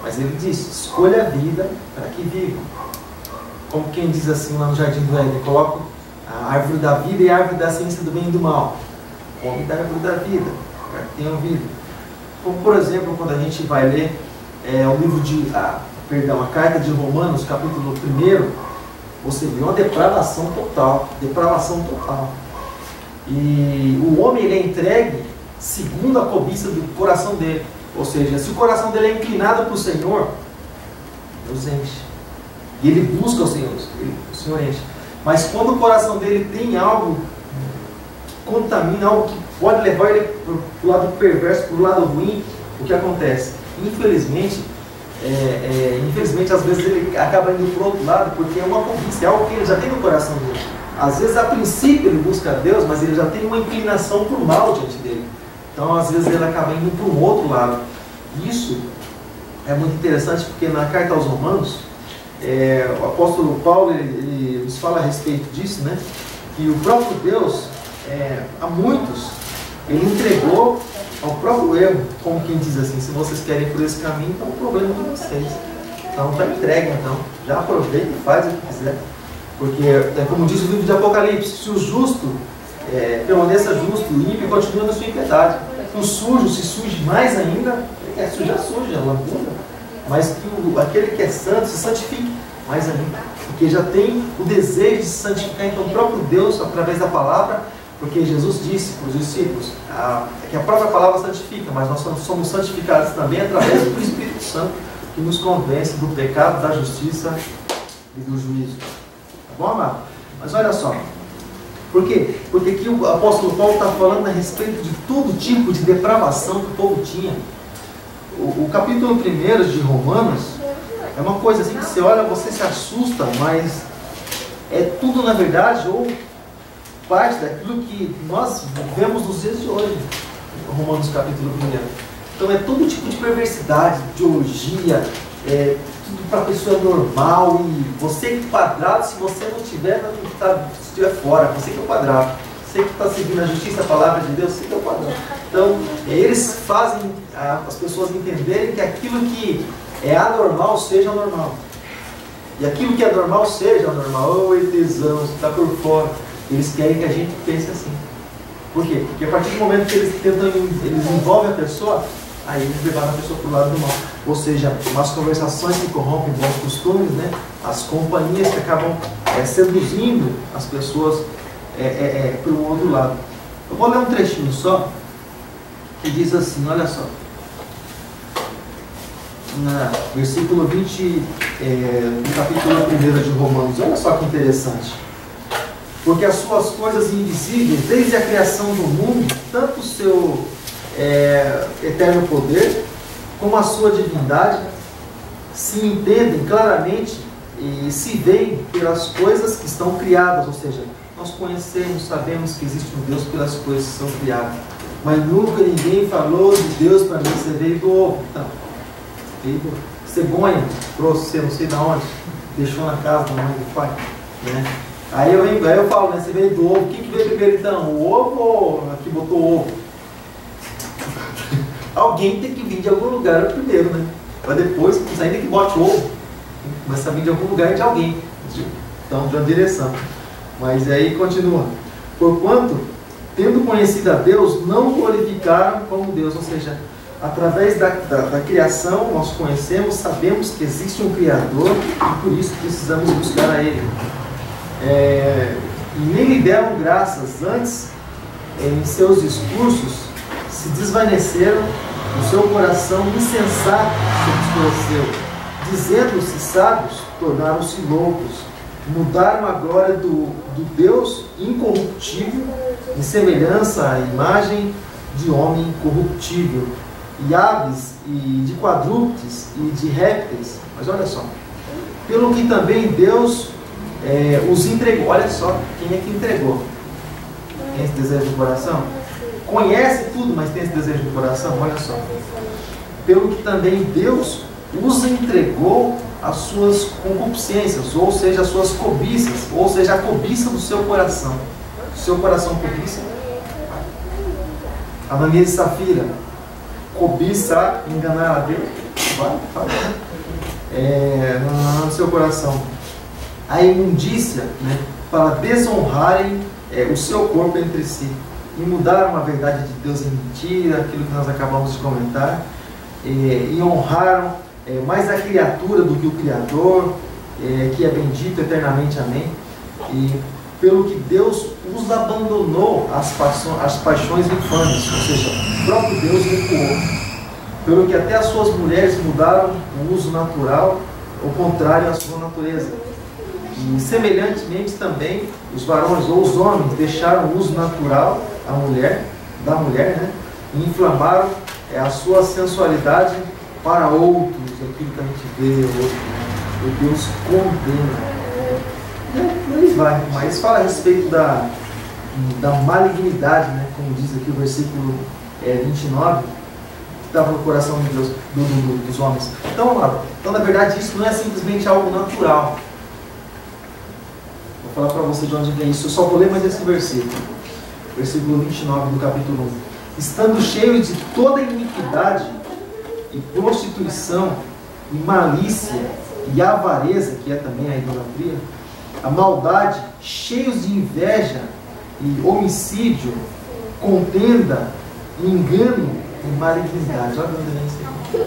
Mas ele diz, escolha a vida para que vivam. Como quem diz assim lá no Jardim do Éden, coloco a árvore da vida e a árvore da ciência do bem e do mal. Come da árvore da vida, para que tenham vida. Como por exemplo, quando a gente vai ler o livro a carta de Romanos, capítulo 1, você vê uma depravação total. E o homem ele é entregue segundo a cobiça do coração dele. Ou seja, se o coração dele é inclinado para o Senhor, Deus enche. E ele busca o Senhor enche. Mas quando o coração dele tem algo que contamina, algo que pode levar ele para o lado perverso, para o lado ruim, o que acontece? Infelizmente, às vezes ele acaba indo para o outro lado, porque é uma cobiça, é algo que ele já tem no coração dele. Às vezes, a princípio, ele busca Deus, mas ele já tem uma inclinação para o mal diante dele. Então, às vezes, ele acaba indo para um outro lado. Isso é muito interessante, porque na carta aos Romanos, o apóstolo Paulo ele nos fala a respeito disso, né? Que o próprio Deus, a muitos, ele entregou ao próprio erro, como quem diz assim, se vocês querem ir por esse caminho, então é um problema de vocês. Então, está entregue, então. Já aproveita e faz o que quiser. Porque, como diz o livro de Apocalipse, se o justo permaneça justo, o ímpio continua na sua impiedade. O sujo se suje mais ainda, ele quer sujar, suja, lambuja. Mas que aquele que é santo se santifique mais ainda. Porque já tem o desejo de se santificar, então, o próprio Deus, através da palavra, porque Jesus disse para os discípulos que a própria palavra santifica, mas nós somos santificados também através do Espírito Santo, que nos convence do pecado, da justiça e do juízo. Tá bom, amado? Mas olha só. Por quê? Porque aqui o apóstolo Paulo está falando a respeito de todo tipo de depravação que o povo tinha. O capítulo 1 de Romanos é uma coisa assim que você olha, você se assusta, mas é tudo na verdade, ou parte daquilo que nós vemos nos dias de hoje. Romanos capítulo 1. Então é todo tipo de perversidade, de orgia, tudo para a pessoa normal, e você que é quadrado, se você não tiver, se estiver fora, você que é o quadrado, você que está seguindo a justiça, a palavra de Deus, você que é o quadrado. Então, eles fazem as pessoas entenderem que aquilo que é anormal seja normal. E aquilo que é normal seja normal. Oi, tesão, você está por fora. Eles querem que a gente pense assim. Por quê? Porque a partir do momento que eles envolvem a pessoa, aí eles levaram a pessoa para o lado do mal. Ou seja, umas conversações que corrompem bons costumes, né? As companhias que acabam seduzindo as pessoas para o outro lado. Eu vou ler um trechinho só, que diz assim, olha só. Versículo 20, do capítulo 1 de Romanos. Olha só que interessante. Porque as suas coisas invisíveis, desde a criação do mundo, tanto o seu eterno poder, como a sua divindade, se entendem claramente e se veem pelas coisas que estão criadas. Ou seja, nós conhecemos, sabemos que existe um Deus pelas coisas que são criadas. Mas nunca ninguém falou de Deus para mim. Você veio do ovo. Então, veio do cegonha, trouxe, não sei de onde. deixou na casa da mãe e do pai, né? Aí eu falo, né? Você veio do ovo, o que veio primeiro então? O ovo ou aqui botou o ovo? Alguém tem que vir de algum lugar primeiro, né? Para depois, ainda que bote ovo, começa a vir de algum lugar de alguém. Então, de uma direção. Mas aí continua. Porquanto, tendo conhecido a Deus, não o glorificaram como Deus. Ou seja, através da criação, nós conhecemos, sabemos que existe um Criador e por isso precisamos buscar a Ele. E nem lhe deram graças, antes, em seus discursos, se desvaneceram, o seu coração insensato se obscureceu. Dizendo-se sábios, tornaram-se loucos, mudaram a glória do Deus incorruptível em semelhança à imagem de homem corruptível, e aves, e de quadrúpedes, e de répteis. Mas olha só, pelo que também Deus os entregou. Olha só, quem é que entregou? Tem esse desejo do coração? Conhece tudo, mas tem esse desejo do coração? Olha só. Pelo que também Deus os entregou às suas concupiscências, ou seja, às suas cobiças, ou seja, a cobiça do seu coração. O seu coração cobiça. Ananias e Safira, cobiça, enganar a Deus. Vai. No seu coração. A imundícia, né, para desonrarem o seu corpo entre si. E mudaram a verdade de Deus em mentira, aquilo que nós acabamos de comentar. E honraram mais a criatura do que o Criador, que é bendito eternamente, amém. E pelo que Deus os abandonou às paixões infames, ou seja, o próprio Deus recuou. Pelo que até as suas mulheres mudaram o uso natural, o contrário à sua natureza. E semelhantemente também os varões ou os homens deixaram o uso natural da mulher, né? E inflamaram a sua sensualidade para outros, aquilo que a gente vê hoje, né? O Deus condena. E aí vai, mas fala a respeito da malignidade, né? Como diz aqui o versículo 29, que estava no coração de Deus, dos homens. Então, na verdade, isso não é simplesmente algo natural. Vou falar para você de onde vem isso. Eu só vou ler mais esse versículo. Versículo 29 do capítulo 1. Estando cheios de toda iniquidade e prostituição e malícia e avareza, que é também a idolatria, a maldade, cheios de inveja e homicídio, contenda, engano e malignidade. Olha onde vem isso aqui.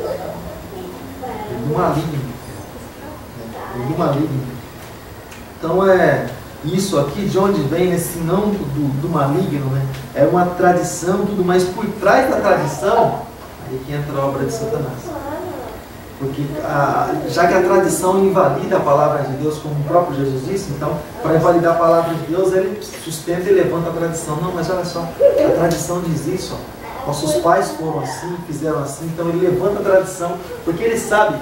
Do maligno. Do maligno. Então isso aqui, de onde vem esse não do maligno, né? É uma tradição, tudo, mas por trás da tradição, aí que entra a obra de Satanás. Porque já que a tradição invalida a palavra de Deus, como o próprio Jesus disse, então, para invalidar a palavra de Deus, ele sustenta e levanta a tradição. Não, mas olha só, a tradição diz isso, ó. Nossos pais foram assim, fizeram assim, então ele levanta a tradição, porque ele sabe,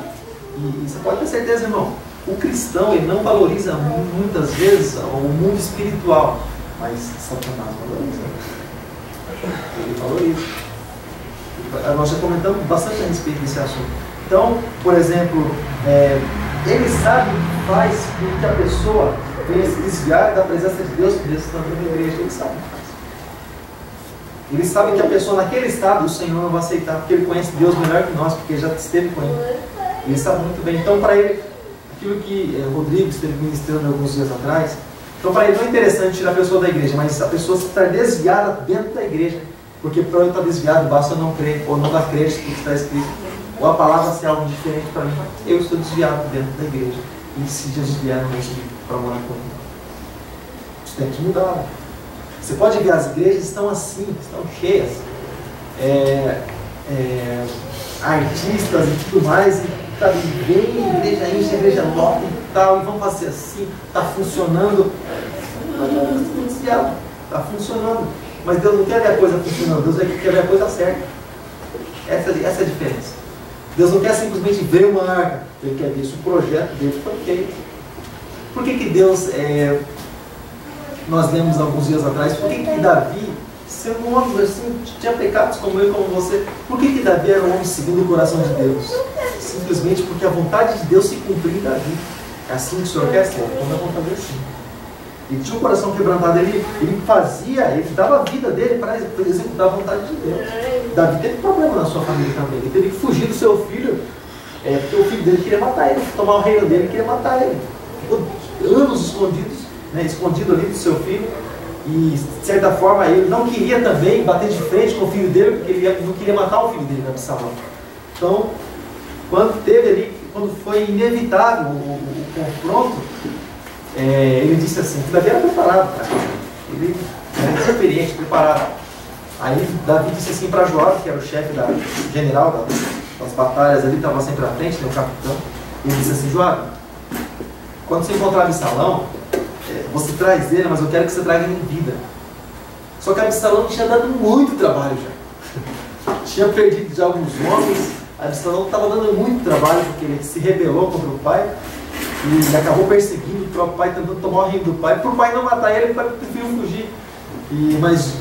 e você pode ter certeza, irmão, o cristão ele não valoriza muitas vezes o mundo espiritual, mas Satanás valoriza. Ele valoriza. Nós já comentamos bastante a respeito desse assunto. Então, por exemplo, ele sabe o que faz com que a pessoa venha se desviar da presença de Deus, mesmo estando na igreja. Ele sabe o que faz. Ele sabe que a pessoa naquele estado, o Senhor não vai aceitar, porque ele conhece Deus melhor que nós, porque já esteve com ele. Ele sabe muito bem. Então, para ele, aquilo que Rodrigo esteve ministrando alguns dias atrás, então para ele não é interessante tirar a pessoa da igreja, mas a pessoa estar desviada dentro da igreja, porque para eu estar desviado basta eu não crer, ou não dar crédito no que está escrito, ou a palavra ser algo diferente para mim. Eu estou desviado dentro da igreja, e se Jesus vier, não vou subir para morar comigo. Isso tem que mudar. Você pode ver, as igrejas estão assim, estão cheias, artistas e tudo mais, e sabe, vem, igreja enche, igreja lota e tal, e vamos fazer assim, está funcionando. Está funcionando. Mas Deus não quer ver a coisa funcionando, Deus quer ver a coisa certa. Essa é a diferença. Deus não quer simplesmente ver uma arca, Ele quer ver se o projeto dele foi feito. Por que Deus, nós lemos alguns dias atrás, por que Davi, sendo um homem assim, tinha pecados como eu e como você, por que Davi era um homem segundo o coração de Deus? Simplesmente porque a vontade de Deus se cumpriu em Davi. É assim que o Senhor quer ser, então nós vamos fazer assim. Ele tinha um coração quebrantado, ele dava a vida dele para executar a vontade de Deus. Davi teve problema na sua família também, ele teve que fugir do seu filho, porque o filho dele queria matar ele, tomar o reino dele, queria matar ele. Ficou anos escondidos, né, escondido ali do seu filho, e de certa forma ele não queria também bater de frente com o filho dele, porque ele não queria matar o filho dele, Absalão. Então, quando foi inevitável o confronto, ele disse assim, que Davi era preparado, ele era experiente, preparado. Aí Davi disse assim para Joabe, que era o chefe general das batalhas ali, estava sempre à frente, o capitão. Ele disse assim, Joabe, quando você encontrar Absalão, você traz ele, mas eu quero que você traga ele em vida. Só que Absalão tinha dado muito trabalho já. Tinha perdido já alguns homens. Absalão estava dando muito trabalho, porque ele se rebelou contra o pai e acabou perseguindo o próprio pai, tentando tomar o reino do pai. Para o pai não matar ele, o pai preferiu fugir. Mas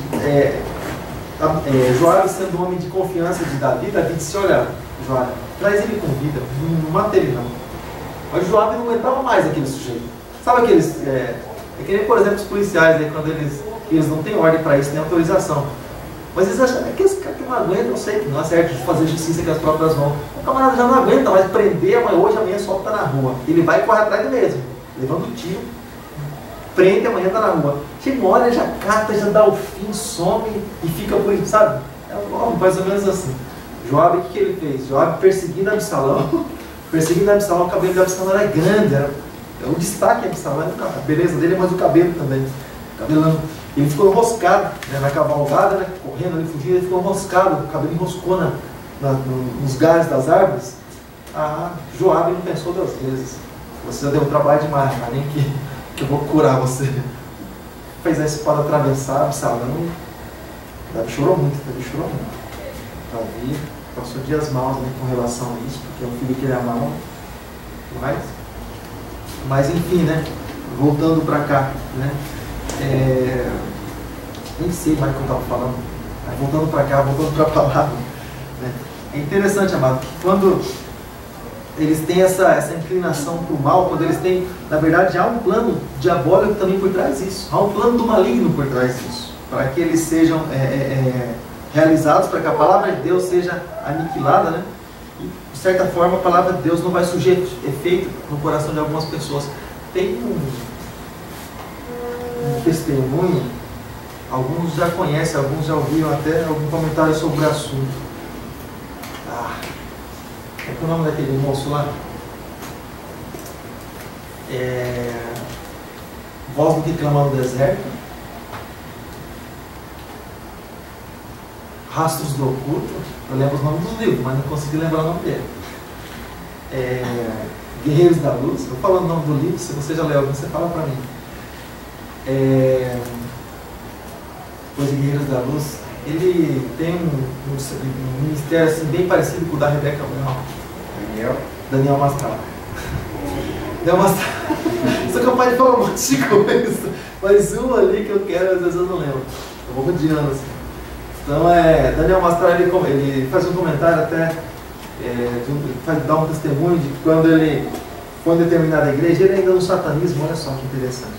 Joabe, sendo um homem de confiança de Davi, Davi disse, olha, Joabe, traz ele com vida, não mata ele não. Mas Joabe não aguentava mais aquele sujeito. Sabe aqueles... É que nem, por exemplo, os policiais, aí, quando eles não têm ordem para isso, nem autorização. Mas eles acham que esse cara que não aguenta, eu sei que não é certo de fazer justiça com as próprias mãos. O camarada já não aguenta mais prender hoje, amanhã só está na rua. Ele vai e corre atrás do mesmo, levando o tiro, prende, amanhã está na rua. Chega uma hora, já cata, já dá o fim, some e fica por isso, sabe? Mais ou menos assim. Joabe, o que ele fez? Joabe perseguindo Absalão, o cabelo de Absalão era grande, era o destaque de Absalão, a beleza dele, mas o cabelo também. Ele ficou enroscado, né, na cavalgada, né, correndo ali, fugindo, ele ficou enroscado, o cabelo enroscou nos galhos das árvores. Joabe não pensou 2 vezes. Você já deu trabalho demais, mas nem que eu vou curar você. Fez a espada atravessar, Absalão. Davi chorou muito. Davi passou dias maus, né, com relação a isso, porque é um filho que ele amava. Mas enfim, né, voltando para cá, né, nem sei mais o que eu estava falando, mas voltando para cá, voltando para a palavra, né, é interessante, amado, que quando eles têm essa inclinação para o mal, quando eles têm, na verdade, há um plano diabólico também por trás disso, há um plano do maligno por trás disso, para que eles sejam realizados, para que a palavra de Deus seja aniquilada, né? E, de certa forma, a palavra de Deus não vai surgir efeito no coração de algumas pessoas. Tem um testemunho, alguns já conhecem, alguns já ouviram até algum comentário sobre o assunto. É que o nome daquele moço lá? Voz do que clama no deserto, Rastros do Oculto. Eu lembro os nomes dos livros, mas não consegui lembrar o nome dele. Guerreiros da Luz. Eu falo o nome do livro, se você já leu algum, você fala para mim. Depois de Guerreiros da Luz, ele tem um ministério assim, bem parecido com o da Rebeca Brown. Daniel Mastral. Sou capaz de falar um monte de coisa, mas uma ali que eu quero, às vezes eu não lembro. Eu vou rodeando assim. Então, Daniel Mastral, ele faz um comentário até, dá um testemunho de que quando ele foi em determinada igreja, ele ainda no satanismo, olha só que interessante.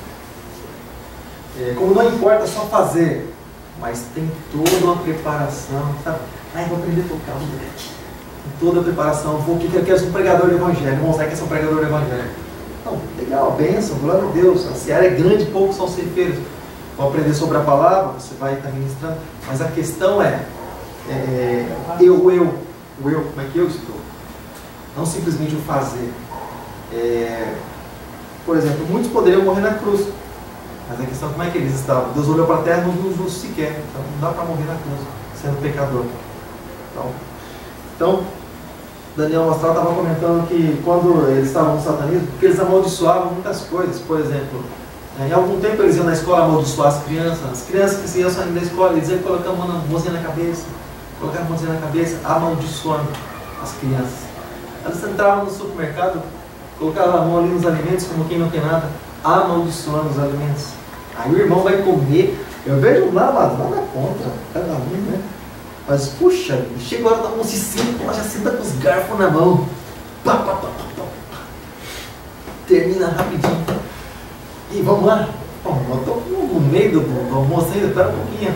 Como não importa só fazer, mas tem toda uma preparação, sabe? Vou aprender a tocar, toda a preparação, eu quero ser um pregador do evangelho, vou mostrar que eu sou um pregador do evangelho. Não, legal, bênção, glória a Deus, a seara é grande, poucos são ceifeiros. Vou aprender sobre a palavra, você vai estar ministrando, mas a questão como é que eu estou? Não simplesmente o fazer. Por exemplo, muitos poderiam morrer na cruz, mas a questão é como é que eles estavam. Deus olhou para a terra e não viu o justo sequer, então não dá para morrer na cruz, sendo pecador. Então Daniel Mastral estava comentando que quando eles estavam no satanismo, porque eles amaldiçoavam muitas coisas. Por exemplo, em algum tempo eles iam na escola amaldiçoar as crianças que iam saindo da escola, eles iam colocar a mãozinha na cabeça, amaldiçoando as crianças. Eles entravam no supermercado, colocavam a mão ali nos alimentos, como quem não tem nada, amaldiçoando os alimentos. Aí o irmão vai comer, eu vejo nada contra, cada um, né? Mas, puxa, chega a hora da mão, se senta, ela já senta com os garfos na mão. termina rapidinho. E vamos lá. Bom, eu estou no meio do almoço ainda, espera um pouquinho.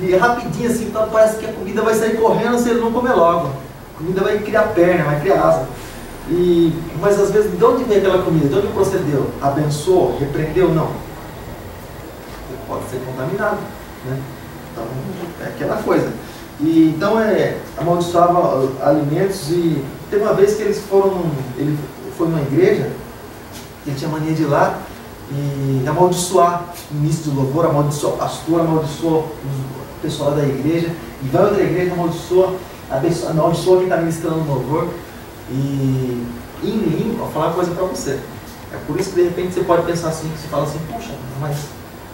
E rapidinho assim, então parece que a comida vai sair correndo se ele não comer logo. A comida vai criar perna, vai criar asa. Mas às vezes, de onde veio aquela comida? De onde procedeu? Abençoou? Repreendeu? Não. Pode ser contaminado, né? Então, é aquela coisa. E então amaldiçoava alimentos. E teve uma vez que ele foi numa igreja, ele tinha mania de ir lá e amaldiçoar o início do louvor, amaldiçoou o pastor, amaldiçoou o pessoal da igreja, e vai a outra igreja, amaldiçoa quem está ministrando o louvor. E em língua, vou falar uma coisa para você. É por isso que de repente você pode pensar assim, você fala assim, puxa, mas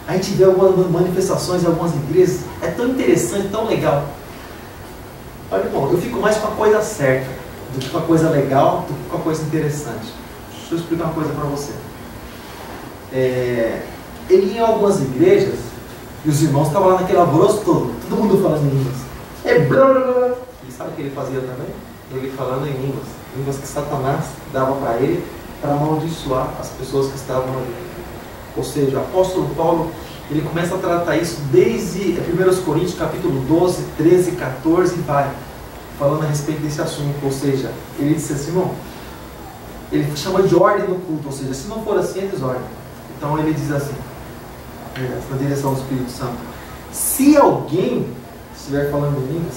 a gente vê algumas manifestações em algumas igrejas, é tão interessante, tão legal. Olha, irmão, eu fico mais com a coisa certa do que com a coisa legal, do que com a coisa interessante. Deixa eu explicar uma coisa para você. Ele ia em algumas igrejas e os irmãos estavam lá naquele alvoroço todo mundo falando em línguas. E sabe o que ele fazia também? Ele falando em línguas que Satanás dava para ele para amaldiçoar as pessoas que estavam ali. Ou seja, o apóstolo Paulo, ele começa a tratar isso desde 1 Coríntios capítulo 12, 13, 14 e vai falando a respeito desse assunto. Ou seja, ele disse assim, irmão, ele chama de ordem no culto, ou seja, se não for assim é desordem. Então ele diz assim, na direção do Espírito Santo, se alguém estiver falando em línguas,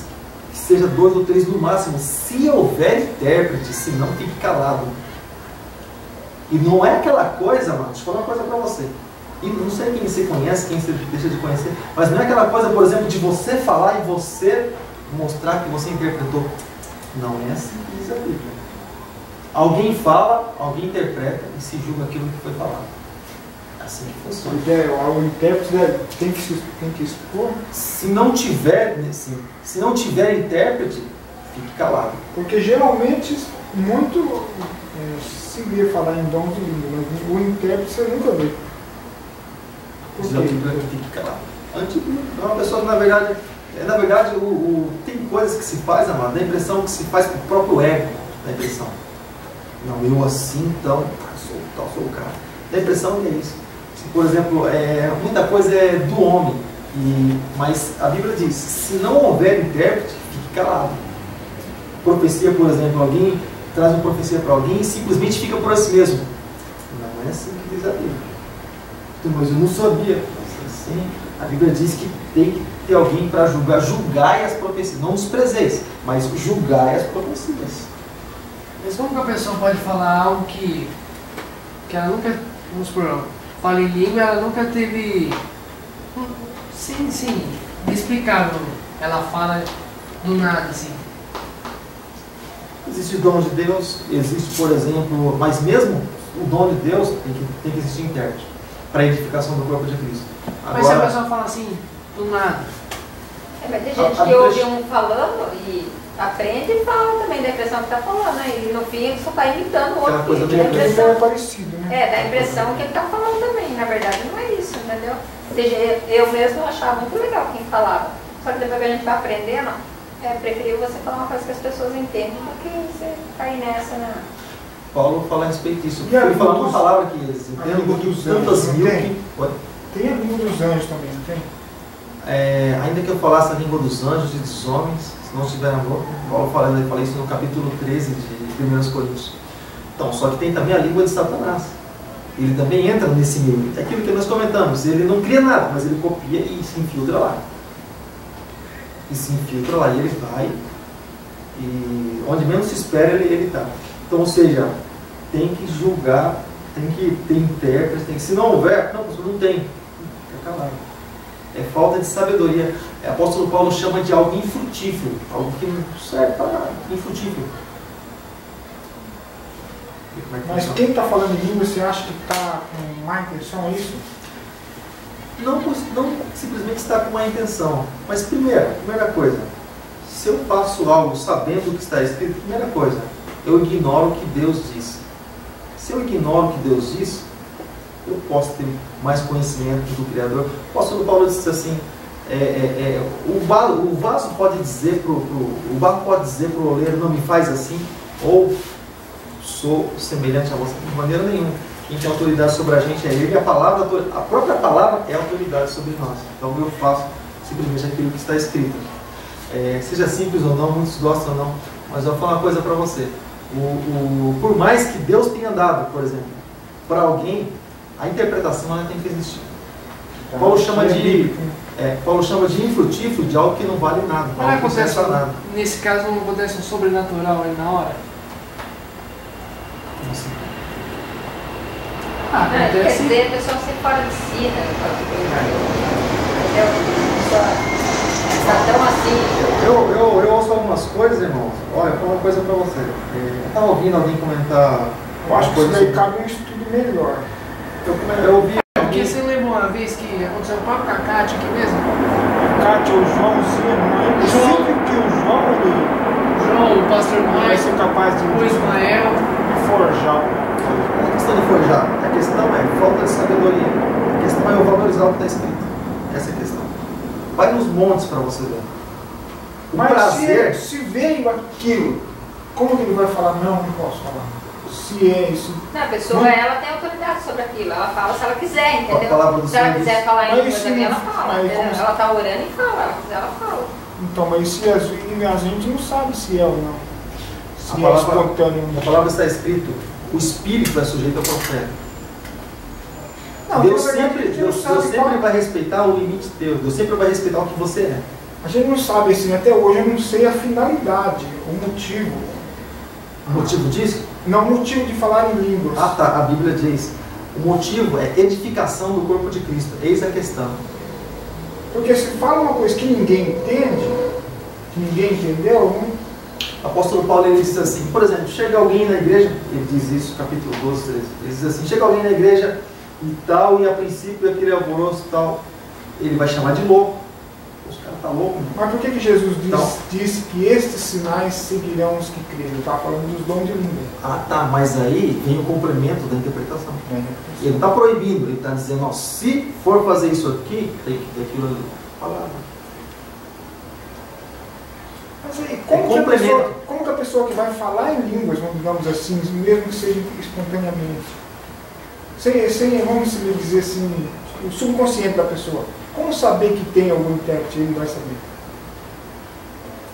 que seja 2 ou 3 no máximo, se houver intérprete, se não, fique calado. E não é aquela coisa, mano, deixa eu falar uma coisa para você. E não sei quem você conhece, quem você deixa de conhecer, mas não é aquela coisa, por exemplo, de você falar e você mostrar que você interpretou. Não é assim que diz a Bíblia. Alguém fala, alguém interpreta e se julga aquilo que foi falado. É assim que funciona. O intérprete tem que expor? Se não tiver intérprete, fique calado. Porque geralmente, muito se vê falar em dons de língua, mas o intérprete você nunca vê. Por quê? Fique calado. É uma pessoa que, na verdade, tem coisas que se faz, amado, dá a impressão que se faz com o próprio ego, dá a impressão. Não, eu assim, então, sou o cara. Dá a impressão que é isso. Por exemplo, muita coisa é do homem, mas a Bíblia diz, se não houver intérprete, fique calado. Profecia, por exemplo, alguém traz uma profecia para alguém e simplesmente fica por si mesmo. Não é assim que diz a Bíblia. Mas eu não sabia. Mas assim, a Bíblia diz que tem que ter alguém para julgar. Julgai as profecias. Não desprezeis, mas julgai as profecias. Mas como que a pessoa pode falar algo que ela nunca, vamos supor, fala em língua, ela nunca teve, sim, inexplicável, ela fala do nada, assim. Existe o dom de Deus, existe, por exemplo, mas mesmo o dom de Deus tem que existir intérprete para a edificação do corpo de Cristo. Agora, mas se a pessoa fala assim, do nada. Mas tem gente que ouve um falando e aprende e fala também da impressão que está falando, né? E no fim ele só está imitando o outro. Coisa Que dá a impressão, é parecido, né? dá a impressão que ele está falando também. Na verdade não é isso, entendeu? Ou seja, eu mesmo achava muito legal quem falava. Só que depois que a gente vai aprendendo, preferia você falar uma coisa que as pessoas entendem do que você cair nessa, né? Paulo fala a respeito disso. E a Ele fala língua uma dos- palavra que eles a língua entendem dos tantas anjos, não mil tem? que... Tem a língua dos anjos também, não tem? Ainda que eu falasse a língua dos anjos e dos homens, se não tiver amor, Paulo fala isso no capítulo 13 de 1 Coríntios. Então, só que tem também a língua de Satanás. Ele também entra nesse meio. É aquilo que nós comentamos, ele não cria nada, mas ele copia e se infiltra lá. E ele vai, e onde menos se espera ele está. Então, ou seja, tem que julgar, tem que ter intérprete, se não houver, não tem, fica calado. É falta de sabedoria. O apóstolo Paulo chama de algo infrutífero, algo que não serve para nada, infrutífero. Mas quem está falando em língua, você acha que está com má intenção, é isso? Não simplesmente está com má intenção. Mas primeira coisa, se eu faço algo sabendo o que está escrito, primeira coisa, eu ignoro o que Deus diz. Se eu ignoro o que Deus diz, eu posso ter mais conhecimento do Criador. O apóstolo Paulo disse assim, o vaso pode dizer o barro pode dizer para o oleiro, não me faz assim, ou sou semelhante a você de maneira nenhuma. Quem tem autoridade sobre a gente é Ele, e a própria palavra é autoridade sobre nós. Então eu faço simplesmente aquilo que está escrito. Seja simples ou não, muitos gostam ou não, mas eu vou falar uma coisa para você. Por mais que Deus tenha dado, por exemplo, para alguém, a interpretação ela tem que existir. Paulo chama de infrutífero de algo que não vale nada. Mas não acontece nada. Nesse caso não acontece um sobrenatural aí na hora? Assim. Quer dizer, a pessoa ser fora de si, né? Entendeu? Está tão assim. Eu ouço algumas coisas, irmãos. Olha, eu vou falar uma coisa para você. Eu estava ouvindo alguém comentar. Eu acho que isso daí cabe um estudo melhor. Eu ouvi. Porque você lembra uma vez que aconteceu com a Cátia aqui mesmo? Cátia, o Joãozinho, não é possível que o João o pastor vai Mike, ser capaz de o Ismael. forjar. Não é questão de forjar. A questão é falta de sabedoria. A questão é eu valorizar o que está escrito. Essa é a questão. Vai nos montes para você ver. O Mas prazer. se veio aquilo, como que ele vai falar, não posso falar? Se é isso. Não, a pessoa ela tem autoridade sobre aquilo. Ela fala se ela quiser, entendeu? A palavra do Se ela Senhor quiser diz. falar em Mas língua isso também, ela não- fala. aí Entendeu? como se- Ela está orando e fala. Ela quiser, ela fala. Então, mas se a gente não sabe se é ou não. Se A é espontâneo ou A não. palavra está escrito, o espírito é sujeito ao profeta. Não, Deus na verdade, sempre, a gente não Deus sabe sempre qual- vai respeitar o limite teu. Deus sempre vai respeitar o que você é. A gente não sabe, assim, até hoje eu não sei a finalidade, o motivo. O motivo disso? Não o motivo de falar em línguas. Ah tá, a Bíblia diz. O motivo é edificação do corpo de Cristo. Eis a questão. Porque se fala uma coisa que ninguém entende, que ninguém entendeu, não. O apóstolo Paulo ele diz assim, por exemplo, chega alguém na igreja, ele diz isso, capítulo 12, 13, ele diz assim, chega alguém na igreja e tal, e a princípio aquele alvoroço e tal, ele vai chamar de louco. Os caras estão loucos. Mas por que Jesus Então- disse que estes sinais seguirão os que creem? Ele está falando dos dons de língua. Ah tá, mas aí vem o complemento da interpretação. Ele não está proibindo, ele está dizendo, ó, se for fazer isso aqui, tem que ter aquilo ali. Palavra. Mas aí, complemento. como que a pessoa que vai falar em línguas, digamos assim, mesmo que seja espontaneamente, sem vamos dizer assim, o subconsciente da pessoa, como saber que tem algum intérprete? Ele vai saber.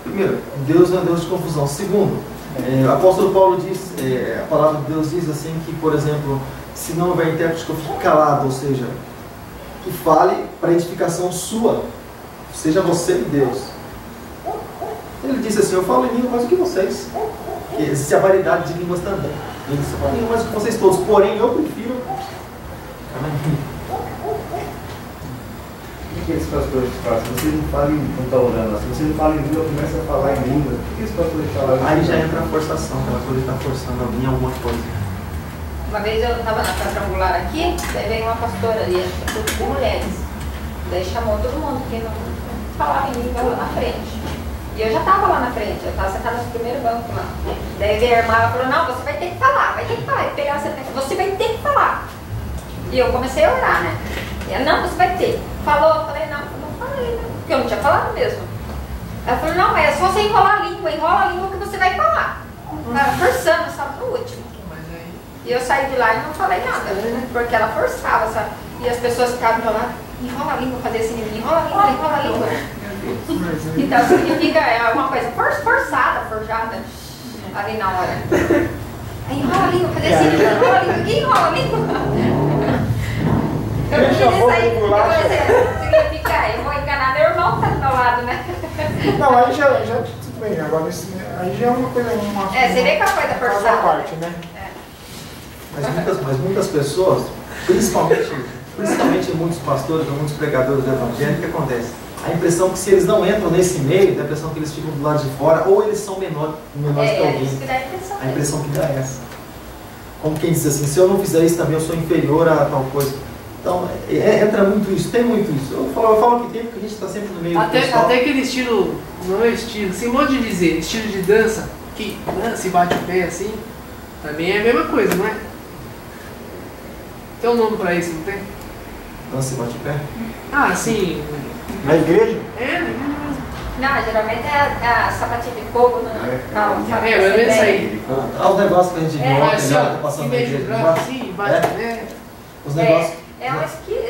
Primeiro, Deus não é Deus de confusão. Segundo, o apóstolo Paulo diz, a palavra de Deus diz assim que, por exemplo, se não houver intérprete que eu fique calado, ou seja, que fale para edificação sua, seja você e Deus. Ele disse assim, eu falo em língua mais do que vocês. E existe a variedade de línguas também. Ele disse, eu falo em língua mais do que vocês todos, porém eu prefiro... O que esses pastores fazem? Se vocês não falam, não estão orando assim, se vocês não falam em língua, começa a falar em língua. O que esses pastores falam? Aí já entra a forçação, aquela coisa está forçando alguém a alguma coisa. Uma vez eu estava na quadrangular aqui, daí veio uma pastora ali, acho que é tudo de mulheres. Daí chamou todo mundo que não falava em língua lá na frente. E eu já estava lá na frente, eu estava sentada no primeiro banco lá. Daí veio a irmã e falou, não, você vai ter que falar, vai ter que falar. Eu peguei ela, você vai ter que falar. E eu comecei a orar, né? E ela, não, você vai ter. Falou, eu falei, não falei, né? Porque eu não tinha falado mesmo. Ela falou, não, é só você enrola a língua que você vai falar. Ela forçando, eu estava no último. E eu saí de lá e não falei nada, porque ela forçava, sabe? E as pessoas ficavam do lado, enrola a língua, fazer assim, enrola a língua. Então significa, é uma coisa forçada, forjada, ali na hora. Enrola a língua, fazer assim, enrola a língua, quem enrola a língua? Eu não quis isso aí, significa, eu vou enganar meu irmão que tá do meu lado, né? Não, aí já tudo bem, agora aí já é uma coisa, você vê que é uma coisa forçada. parte, né? Mas muitas pessoas, principalmente muitos pastores ou muitos pregadores do evangelho, o que acontece? A impressão que se eles não entram nesse meio, dá a impressão que eles ficam do lado de fora, ou eles são menores que alguém. Isso que dá A impressão que dá é essa. Como quem diz assim, se eu não fizer isso também eu sou inferior a tal coisa. Então, entra muito isso, tem muito isso. Eu falo que tem porque a gente está sempre no meio do pessoal. Até aquele estilo, não é estilo, assim, modo de dizer, estilo de dança, que dança e bate o pé assim, também é a mesma coisa, não é? Tem um nome pra isso, não tem? Dança e bate pé. Ah, sim. Na igreja? É, Não, geralmente é a sapatinha de fogo, né? Calma, sabe? É, mas é isso aí. Os negócios que a gente viu É, ontem, assim, já ó, tá passando na meio igreja. branco embaixo. assim, embaixo, né? Os negócios.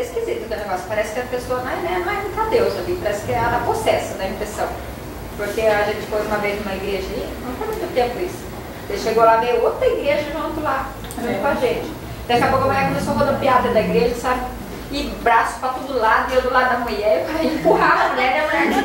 Esquisito o negócio. Parece que a pessoa não é muita Deus ali, parece que ela possessa, dá a impressão. Porque a gente foi uma vez numa igreja ali, não foi muito tempo isso. Ele chegou lá, veio outra igreja junto lá, junto com a gente. Daqui a pouco a mulher começou a rodopiar dentro da igreja, sabe? E braço pra todo lado, eu do lado da mulher, eu ia empurrar a mulher, né, mulher?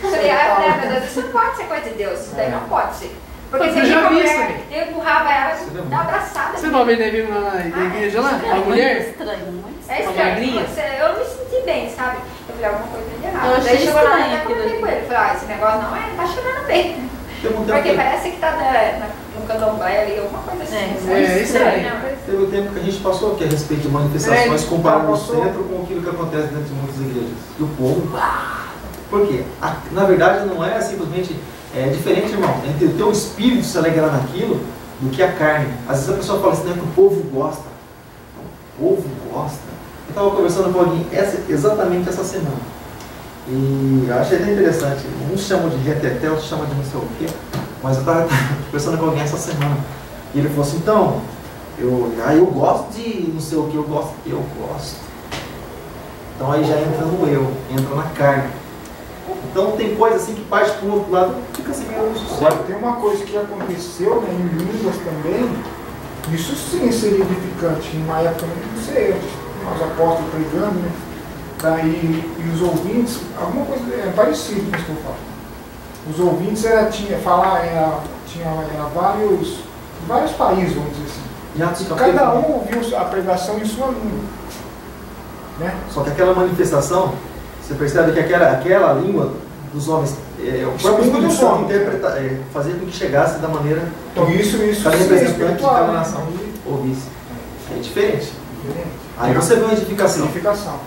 Eu falei, ai, meu Deus, isso não pode ser coisa de Deus, isso daí não pode ser. Porque se Eu já a vi isso mulher, também. eu empurrava ela, dá uma abraçada. Você uma vez viu na igreja lá? A mulher? Estranho, muito É Uma estranho, magrinha? eu não me senti bem, sabe? Eu falei, alguma coisa de errado. Eu achei Daí chegou lá, estranho eu aquilo comentei ali. com ele, falei, esse negócio não é, tá cheirando bem. Teve um Porque tempo, parece que tá no candomblé ali, alguma coisa assim. É, isso aí. Né? teve um tempo que a gente passou aqui a respeito de manifestações É, comparando o passou. centro com aquilo que acontece dentro de muitas igrejas. E o povo. Por quê? Na verdade, não é simplesmente. É diferente, irmão, entre o teu espírito se alegrar naquilo do que a carne. Às vezes a pessoa fala assim, não é que o povo gosta. Não, o povo gosta. Eu estava conversando com alguém exatamente essa semana. E eu achei até interessante. Uns chamam de reteté, outros chamam de não sei o quê. Mas eu estava conversando com alguém essa semana. E ele falou assim, então, eu gosto de não sei o que, eu gosto. Então aí já entra no eu, entra na carne. Então tem coisa assim que parte para o outro lado, fica assim meio Agora, tem uma coisa que aconteceu, né, em línguas também, isso sim seria edificante, em uma época, não sei, os apóstolos pregando, né, daí, e os ouvintes, alguma coisa parecida com isso que eu falo. Os ouvintes tinha vários países, vamos dizer assim. E Atos E capítulo- cada um ouviu a pregação em sua língua. Né? Só que aquela manifestação, você percebe que aquela língua dos homens, o próprio Espírito Espírito dos Santo homens. fazia com que chegasse da maneira Então isso cada sim, representante de espiritual, cada né? nação Aí, ouvisse. É diferente. diferente. Aí você vê uma edificação. Edificação.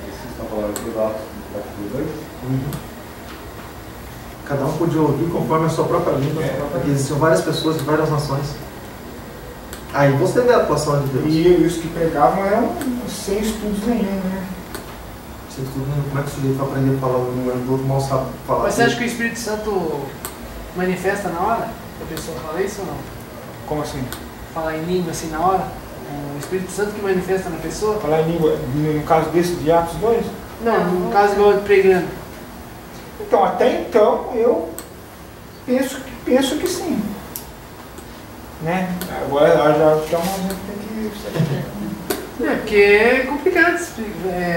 Vocês estão falando aqui do Atos capítulo 2? Cada um podia ouvir conforme a sua própria língua, porque existiam várias pessoas de várias nações. Aí você vê a atuação de Deus. E os que pregavam eram sem estudos nenhum, né? Você estuda, como é que o sujeito vai aprender a falar o língua do outro, mal sabe falar. Mas você acha que o Espírito Santo manifesta na hora? A pessoa fala isso ou não? Como assim? Falar em língua assim na hora? O Espírito Santo que manifesta na pessoa? Falar em língua, no caso desse de Atos 2? Não, no caso igual pregando. Então, até então, eu penso que sim. Né? Agora já uma gente tem que... É, porque é complicado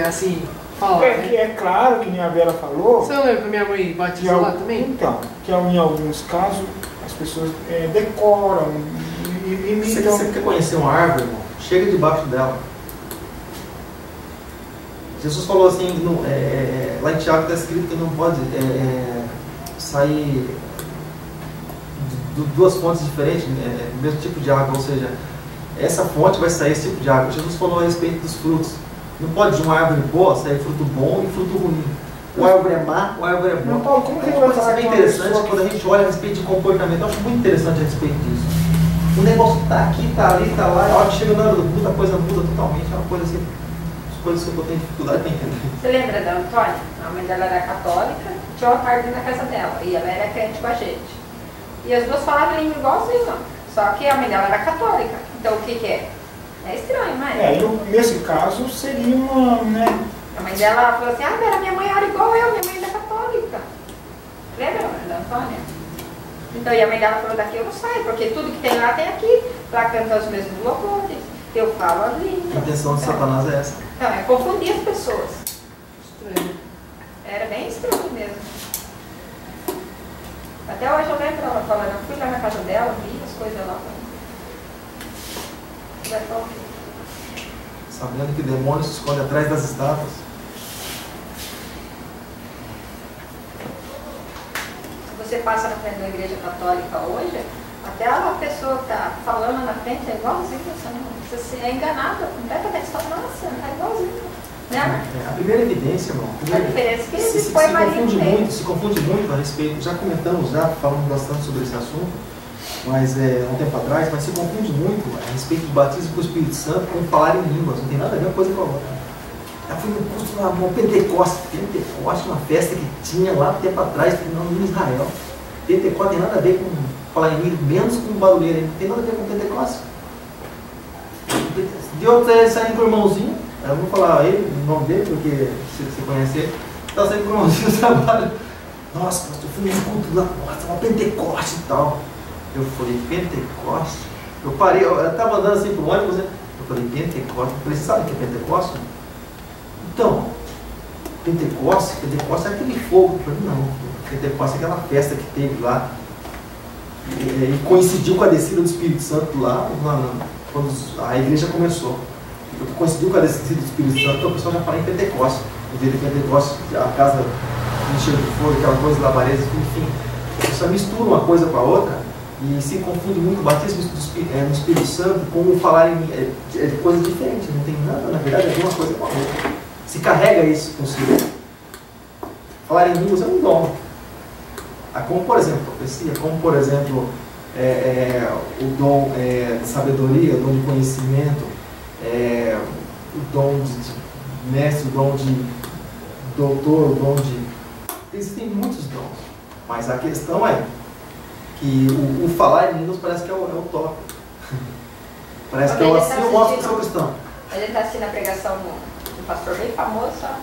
assim, falar, né? É claro que nem a Vera falou, Você lembra que minha mãe que, batizou lá também? então, que em alguns casos as pessoas decoram e Você imitam. quer conhecer uma árvore, irmão? Chega debaixo dela. Jesus falou assim, lá em Tiago está escrito que não pode sair de duas fontes diferentes, do mesmo tipo de água, ou seja, essa fonte vai sair esse tipo de água. Jesus falou a respeito dos frutos. Não pode de uma árvore boa sair fruto bom e fruto ruim. Ou a árvore é má, ou a árvore é boa. Não, Paulo, como que a gente Uma vai coisa falar bem de uma interessante pessoa quando a gente olha a respeito de comportamento, eu acho muito interessante a respeito disso. O negócio está aqui, está ali, está lá, a hora que chega na hora do culto, a coisa muda totalmente, é uma coisa assim, as coisas que eu tenho dificuldade de entender. Você lembra da Antônia? A mãe dela era católica, tinha uma parte na casa dela, e ela era crente com a gente. E as duas falavam língua igualzinho, só que a mãe dela era católica. Então o que é? É estranho, não é? Nesse caso seria uma, né? A mãe dela falou assim, Vera, minha mãe era igual eu, minha mãe era católica. Lembra da Antônia? Então, e a mãe dela falou, daqui eu não saio, porque tudo que tem lá tem aqui. Lá canta os mesmos louvores, eu falo as línguas. A intenção de Satanás é essa. Então, é confundir as pessoas. Estranho. Era bem estranho mesmo. Até hoje eu lembro ela falando, eu fui lá na casa dela, vi as coisas lá. Vai falar. Sabendo que demônios se escondem atrás das estátuas. Se você passa na frente da igreja católica hoje, até a pessoa que está falando na frente é igualzinho, você é enganada, completamente, você fala, nossa, tá igualzinho. Né? A primeira evidência, irmão, A diferença é que se ele põe Maria no meio. se confunde muito a respeito, já comentamos, já falamos bastante sobre esse assunto, mas há um tempo atrás, mas se confunde muito a respeito do batismo com o Espírito Santo com falar em línguas, não tem nada a ver uma coisa com a outra. Eu fui no curso lá, no Pentecoste, uma festa que tinha lá tempo atrás, em Israel. Pentecoste tem nada a ver com falar em língua, menos com barulheira, não tem nada a ver com Pentecoste. Deu saindo com o irmãozinho, eu vou falar ele, o nome dele, porque você conhece ele, estava saindo com o irmãozinho do trabalho. Nossa, pastor, eu fui num culto lá, nossa, uma Pentecoste e tal. Eu falei, Pentecoste? Eu parei, eu estava andando assim pro ônibus, né? Eu falei, Pentecoste? Eu falei, sabe o que é Pentecoste? Então, Pentecoste é aquele fogo. Eu falei, não, Pentecoste é aquela festa que teve lá. E coincidiu com a descida do Espírito Santo lá quando a igreja começou. Coincidiu com a descida do Espírito Santo, então o pessoal já fala em Pentecoste. Em vez de Pentecoste, a casa encheu de fogo, aquela coisa, labareda, enfim. O pessoal mistura uma coisa com a outra e se confunde muito o batismo no Espírito Santo com o falar de coisas diferentes. Não tem nada, na verdade, é uma coisa com a outra. Se carrega isso consigo. Falar em línguas é um dom. Como, por exemplo, profecia, como, por exemplo, o dom de sabedoria, o dom de conhecimento, o dom de mestre, o dom de doutor, o dom de... Existem muitos dons, mas a questão é que o falar em línguas parece que é o top. Parece que é o assim, eu mostro que sou cristão. Ele está assistindo a pregação de um pastor bem famoso, ó.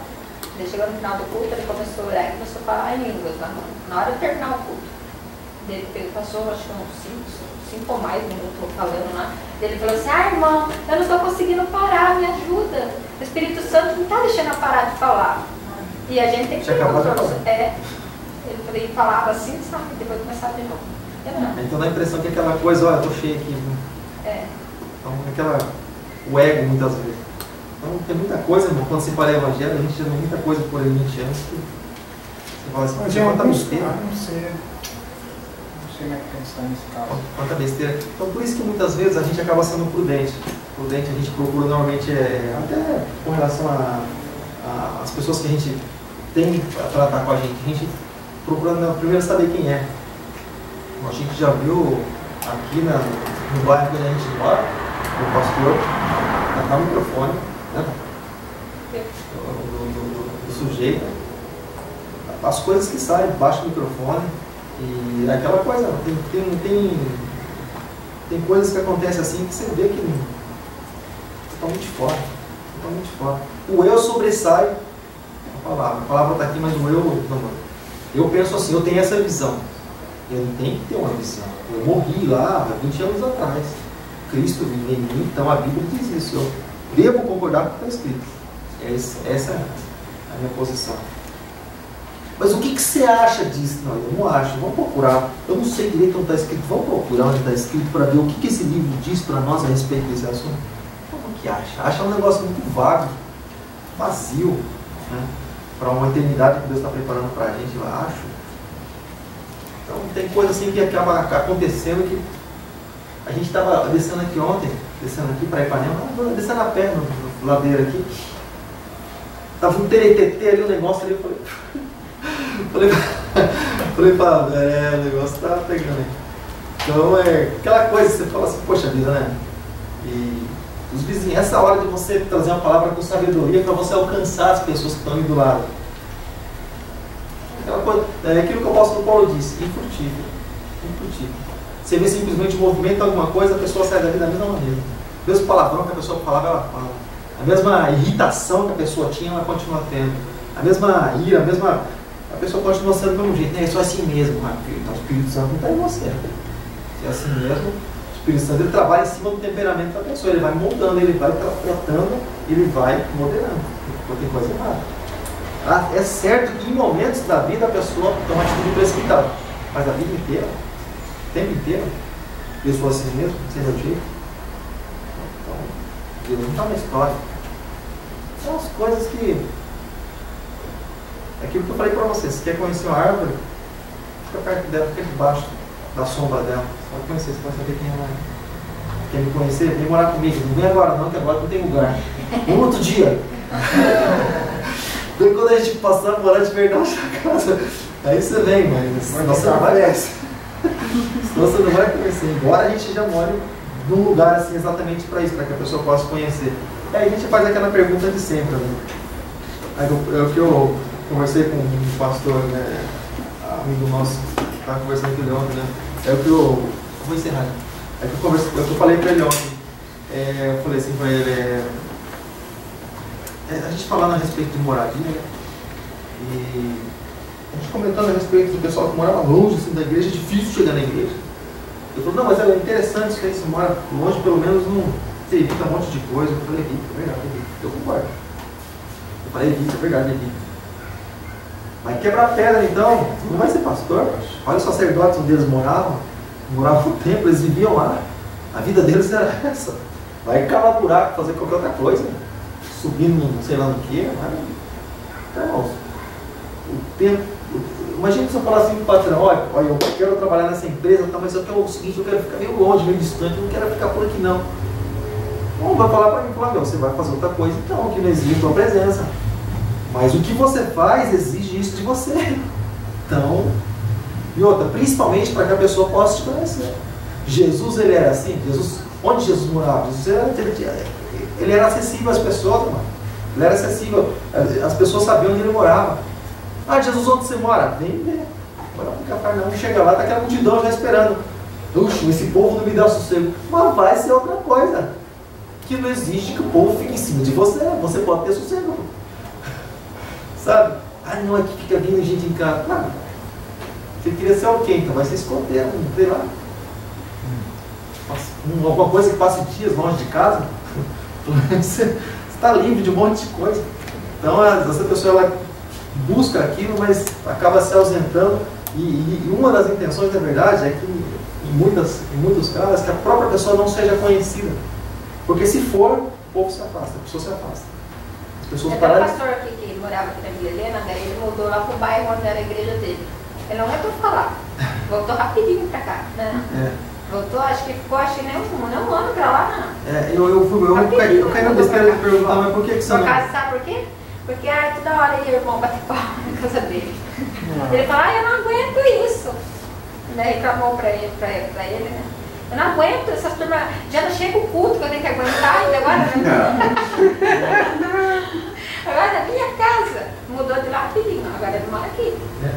Ele chegou no final do culto, ele começou a orar e começou a falar em línguas, na hora de terminar o culto. Ele passou, acho que uns 5 ou mais minutos falando lá. Ele falou assim, irmão, eu não estou conseguindo parar, me ajuda. O Espírito Santo não está deixando eu parar de falar. E a gente tem que ter controle. Ele falava assim, sabe, depois começava de novo. Então dá a impressão que aquela coisa, olha, eu estou cheio aqui. Então o ego muitas vezes. Então tem muita coisa, irmão, quando se fala em evangelho, a gente já vê muita coisa por aí 20 anos que você fala assim, quanta besteira. Não sei como é que pensar nesse caso. Quanta besteira. Então por isso que muitas vezes a gente acaba sendo prudente. Prudente a gente procura normalmente, até com relação às pessoas que a gente tem para tratar com a gente procura primeiro saber quem é. A gente já viu aqui no bairro que a gente mora, o pastor, tá no microfone, né? Do sujeito, as coisas que saem debaixo do microfone, e aquela coisa, tem coisas que acontecem assim que você vê que totalmente fora. O eu sobressai a palavra está aqui, mas o eu penso assim, eu tenho essa visão. Eu tenho que ter uma visão. Eu morri lá há 20 anos atrás. Cristo vive em mim, então a Bíblia diz isso. Eu devo concordar com o que está escrito. Essa é a minha posição. Mas o que você acha disso? Não, eu não acho. Vamos procurar. Eu não sei direito onde está escrito. Vamos procurar onde está escrito para ver o que esse livro diz para nós a respeito desse assunto. Como que acha? Acha um negócio muito vago, vazio, né? Para uma eternidade que Deus está preparando para a gente, eu acho. Então tem coisa assim que acaba acontecendo que a gente estava descendo aqui ontem, descendo aqui para Ipanema, descendo a pé no ladeira aqui. Estava um teretetê ali, um negócio ali, eu falei para o negócio está pegando aí. Então aquela coisa, você fala assim, poxa vida, né? E os vizinhos, essa hora de você trazer uma palavra com sabedoria para você alcançar as pessoas que estão ali do lado. Aquela coisa, aquilo que o apóstolo Paulo disse, infrutífero. Você vê simplesmente movimenta alguma coisa, a pessoa sai dali da mesma maneira. O mesmo palavrão que a pessoa falava, ela fala. A mesma irritação que a pessoa tinha, ela continua tendo. A mesma ira, a pessoa continua sendo do mesmo jeito. É só assim mesmo, o Espírito Santo não está em você. É assim mesmo. O Espírito Santo ele trabalha em cima do temperamento da pessoa. Ele vai moldando, ele vai tratando, ele vai moderando. Porque tem coisa errada. É certo que em momentos da vida a pessoa tem uma atitude precipitada. Mas a vida inteira, o tempo inteiro, eu sou assim mesmo, sem meu jeito. Então, Deus não está na história. São as coisas que... É aquilo que eu falei para vocês. Se quer conhecer uma árvore, fica perto dela, fica debaixo da sombra dela. Você vai conhecer, você vai saber quem ela é. Quer me conhecer? Vem morar comigo. Não vem agora não, que agora não tem lugar. Um outro dia. Daí quando a gente passar a morar de verdade na casa, aí você vem, mas senão você não vai conhecer. Senão você não vai conhecer. Embora a gente já more num lugar assim exatamente para isso, para que a pessoa possa conhecer. E aí a gente faz aquela pergunta de sempre, né? Aí que eu conversei com um pastor, né, amigo nosso, que estava conversando com ele ontem, né? É o que eu vou encerrar. É que eu falei para ele ontem. Eu falei assim para ele, a gente falando a respeito de moradia, né? E a gente comentando a respeito do pessoal que morava longe assim, da igreja, é difícil chegar na igreja. Ele falou, não, mas é interessante isso aí, se mora longe, pelo menos não, você evita um monte de coisa. Eu falei, evita, é verdade, evita. Eu concordo. Eu falei, evita, é verdade, evita. Mas quebrar pedra então, não vai ser pastor. Olha os sacerdotes onde eles moravam no templo, eles viviam lá. A vida deles era essa. Vai cavar buraco, fazer qualquer outra coisa. Subindo, não sei lá no que. Então, irmãos, o tempo. Imagina se eu falar assim para o patrão, olha, eu quero trabalhar nessa empresa, tá, mas eu quero o seguinte, eu quero ficar meio longe, meio distante, eu não quero ficar por aqui não. Então vai falar para mim, você vai fazer outra coisa então, que não exige tua presença. Mas o que você faz exige isso de você. Então, e outra, principalmente para que a pessoa possa te conhecer. Jesus, ele era assim, onde Jesus morava? Jesus ele era acessível às pessoas, mano. Ele era acessível, as pessoas sabiam onde ele morava. Ah, Jesus, onde você mora? Vem ver. Bora pro Cafarnaum, chega lá, tá aquela multidão já esperando. Puxa, esse povo não me dá sossego. Mas vai ser outra coisa. Que não exige que o povo fique em cima de você. Você pode ter sossego. Sabe? Ah, não, aqui fica vindo gente em casa. Não. Você queria ser o quê? Então vai se esconder, não sei lá. Alguma coisa que passe dias longe de casa. Você está livre de um monte de coisa. Então, essa pessoa, ela busca aquilo, mas acaba se ausentando. E uma das intenções, na verdade, é que em muitos casos, que a própria pessoa não seja conhecida. Porque se for, o povo se afasta, a pessoa se afasta. As pessoas Tem um pastor aqui que morava aqui na Vila Helena, daí ele mudou lá pro bairro onde era a igreja dele. Ele não aguentou falar. Voltou rapidinho pra cá, né? Voltou, acho que ficou nem um ano pra lá, não. Eu caí na besteira de perguntar, mas por que você não... Sabe por quê? Porque toda hora ele e o irmão batem palma na casa dele. Ele fala, eu não aguento isso. Daí reclamou pra ele, né? Eu não aguento, essas turmas, já não chega o culto que eu tenho que aguentar, e agora agora na minha casa, mudou de lá rapidinho, agora ele mora aqui.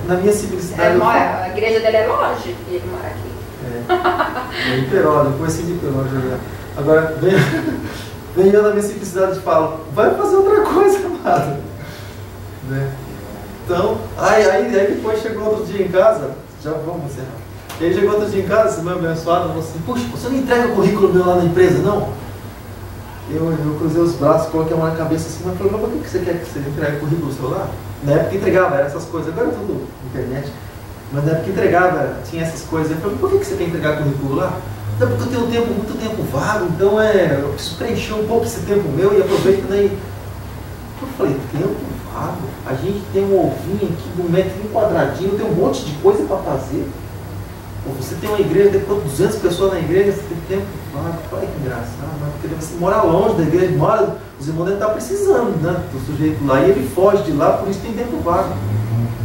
Na minha simplicidade... A igreja dele é longe e ele mora aqui. Em Perola, eu conheci de Perola já. Agora, vem eu na minha simplicidade e falo, vai fazer outra coisa, amado. Né? Então, aí depois chegou outro dia em casa, já vamos encerrar. Aí chegou outro dia em casa, esse meu abençoado, falou assim, puxa, você não entrega o currículo meu lá na empresa, não? Eu cruzei os braços, coloquei a mão na cabeça assim, mas falei, mas por que você quer que você entregue o currículo seu lá? Na época entregava, era essas coisas, agora é tudo internet. Mas na época entregava, tinha essas coisas. Eu falei, por que você quer entregar currículo lá? Não, porque eu tenho muito tempo vago, então eu preciso preencher um pouco esse tempo meu e aproveito daí. Eu falei, tempo vago? A gente tem um ovinho aqui de 1 metro quadradinho, tem um monte de coisa para fazer. Você tem uma igreja, tem 200 pessoas na igreja, você tem tempo vago. Olha que engraçado, né? Porque você mora longe da igreja, os irmãos devem estar precisando, né, do sujeito lá, e ele foge de lá, por isso tem tempo vago.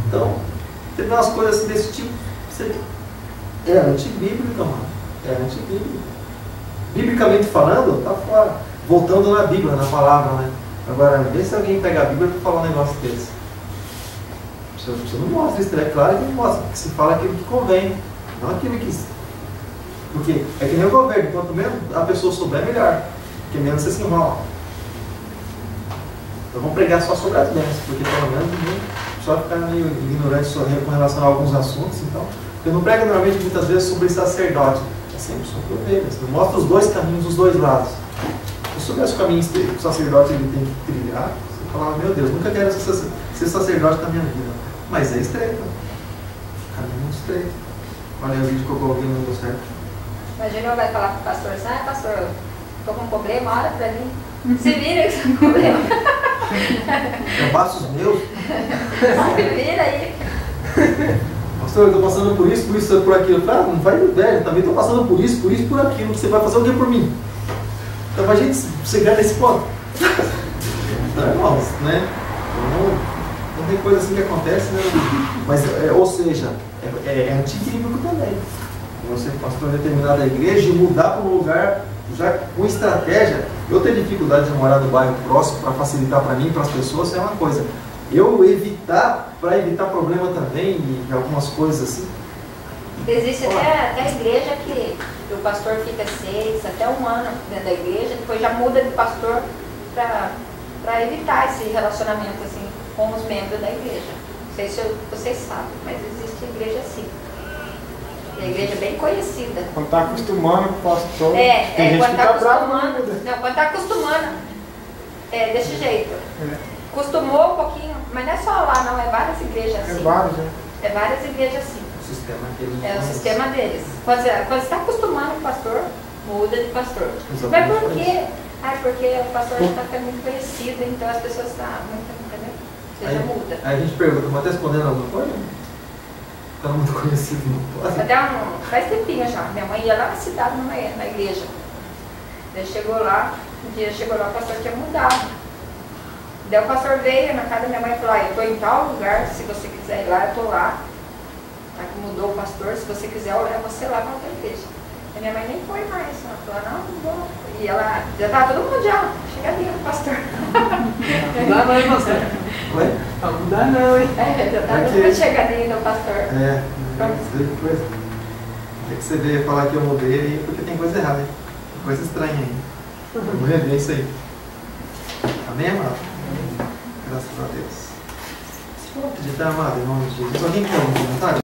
Então, teve umas coisas assim desse tipo, é antibíblica, mano. É antibíblica. Biblicamente falando, tá fora. Voltando na Bíblia, na palavra, né? Agora, vê se alguém pega a Bíblia para falar um negócio desse. Você não mostra isso, é claro que não mostra, porque se fala aquilo que convém, não aquilo que... Porque é que nem o governo, quanto menos a pessoa souber, melhor. Porque menos você se enrola. Então vamos pregar só sobre as bênçãos, porque pelo menos só ficar meio ignorante com relação a alguns assuntos, então. Eu não prego normalmente muitas vezes sobre sacerdote, é sempre sobre ovelhas. Eu mostro os dois caminhos, os dois lados. Se eu soubesse o caminho que o sacerdote ele tem que trilhar, você falava, meu Deus, nunca quero ser sacerdote na minha vida. Mas é estreito. Caminho estreito. Olha o vídeo que eu coloquei no meu certo. Imagina eu vai falar pro pastor assim, pastor, estou com um problema, olha pra mim. Se vira esse problema. Eu passo os meus. Se vira aí. Pastor, eu estou passando por isso, por aquilo. Ah, não vai velho, também estou passando por isso, por aquilo. Você vai fazer o que por mim? Então a gente chegar nesse ponto. Não, irmãos, né? Não tem coisa assim que acontece, né? Mas, ou seja, é antibíblico também. Você pastor em determinada igreja e mudar para um lugar Já com estratégia, eu ter dificuldade de morar no bairro próximo para facilitar para mim e para as pessoas é uma coisa. Eu evitar, para evitar problema também e algumas coisas assim. Existe até a igreja que o pastor fica 6 até 1 ano dentro da igreja, depois já muda de pastor para evitar esse relacionamento assim, com os membros da igreja. Não sei se vocês sabem, mas existe igreja assim. E a igreja é bem conhecida. Quando está acostumando com o pastor, tem gente quando que está fica bravo. acostumando. Não, quando está acostumando, é desse jeito. Acostumou um pouquinho, mas não é só lá não, é várias igrejas É assim. vários, né? É várias igrejas assim. O sistema que eles É o conhecem. sistema deles. Quando você está acostumando com o pastor, muda de pastor. Exatamente. Mas por quê? Porque o pastor já está ficando muito conhecido, então as pessoas estão muito, entendeu? Você já muda. Aí a gente pergunta, mas está respondendo alguma coisa? Está muito conhecido, não pode? Faz tempinho já. Minha mãe ia lá na cidade, na igreja. Daí chegou lá, um dia chegou lá, o pastor tinha mudado. Daí o pastor veio na casa da minha mãe e falou, eu estou em tal lugar, se você quiser ir lá, eu estou lá. Tá, que mudou o pastor, se você quiser, eu levo você lá para outra igreja. E minha mãe nem foi mais. Ela falou, não vou. E ela já estava todo mundo já chegadinho com o pastor. Não dá não, hein, pastor? Oi? Não dá não, hein? Já estava todo mundo chegadinho no pastor. É, você vê que coisa. Tem que você ver falar que eu mudei aí porque tem coisa errada, hein? Tem coisa estranha aí. Vamos rever isso aí. Amém, amado? Graças a Deus. Acreditar, amado, em nome de Jesus. Alguém quer algum comentário?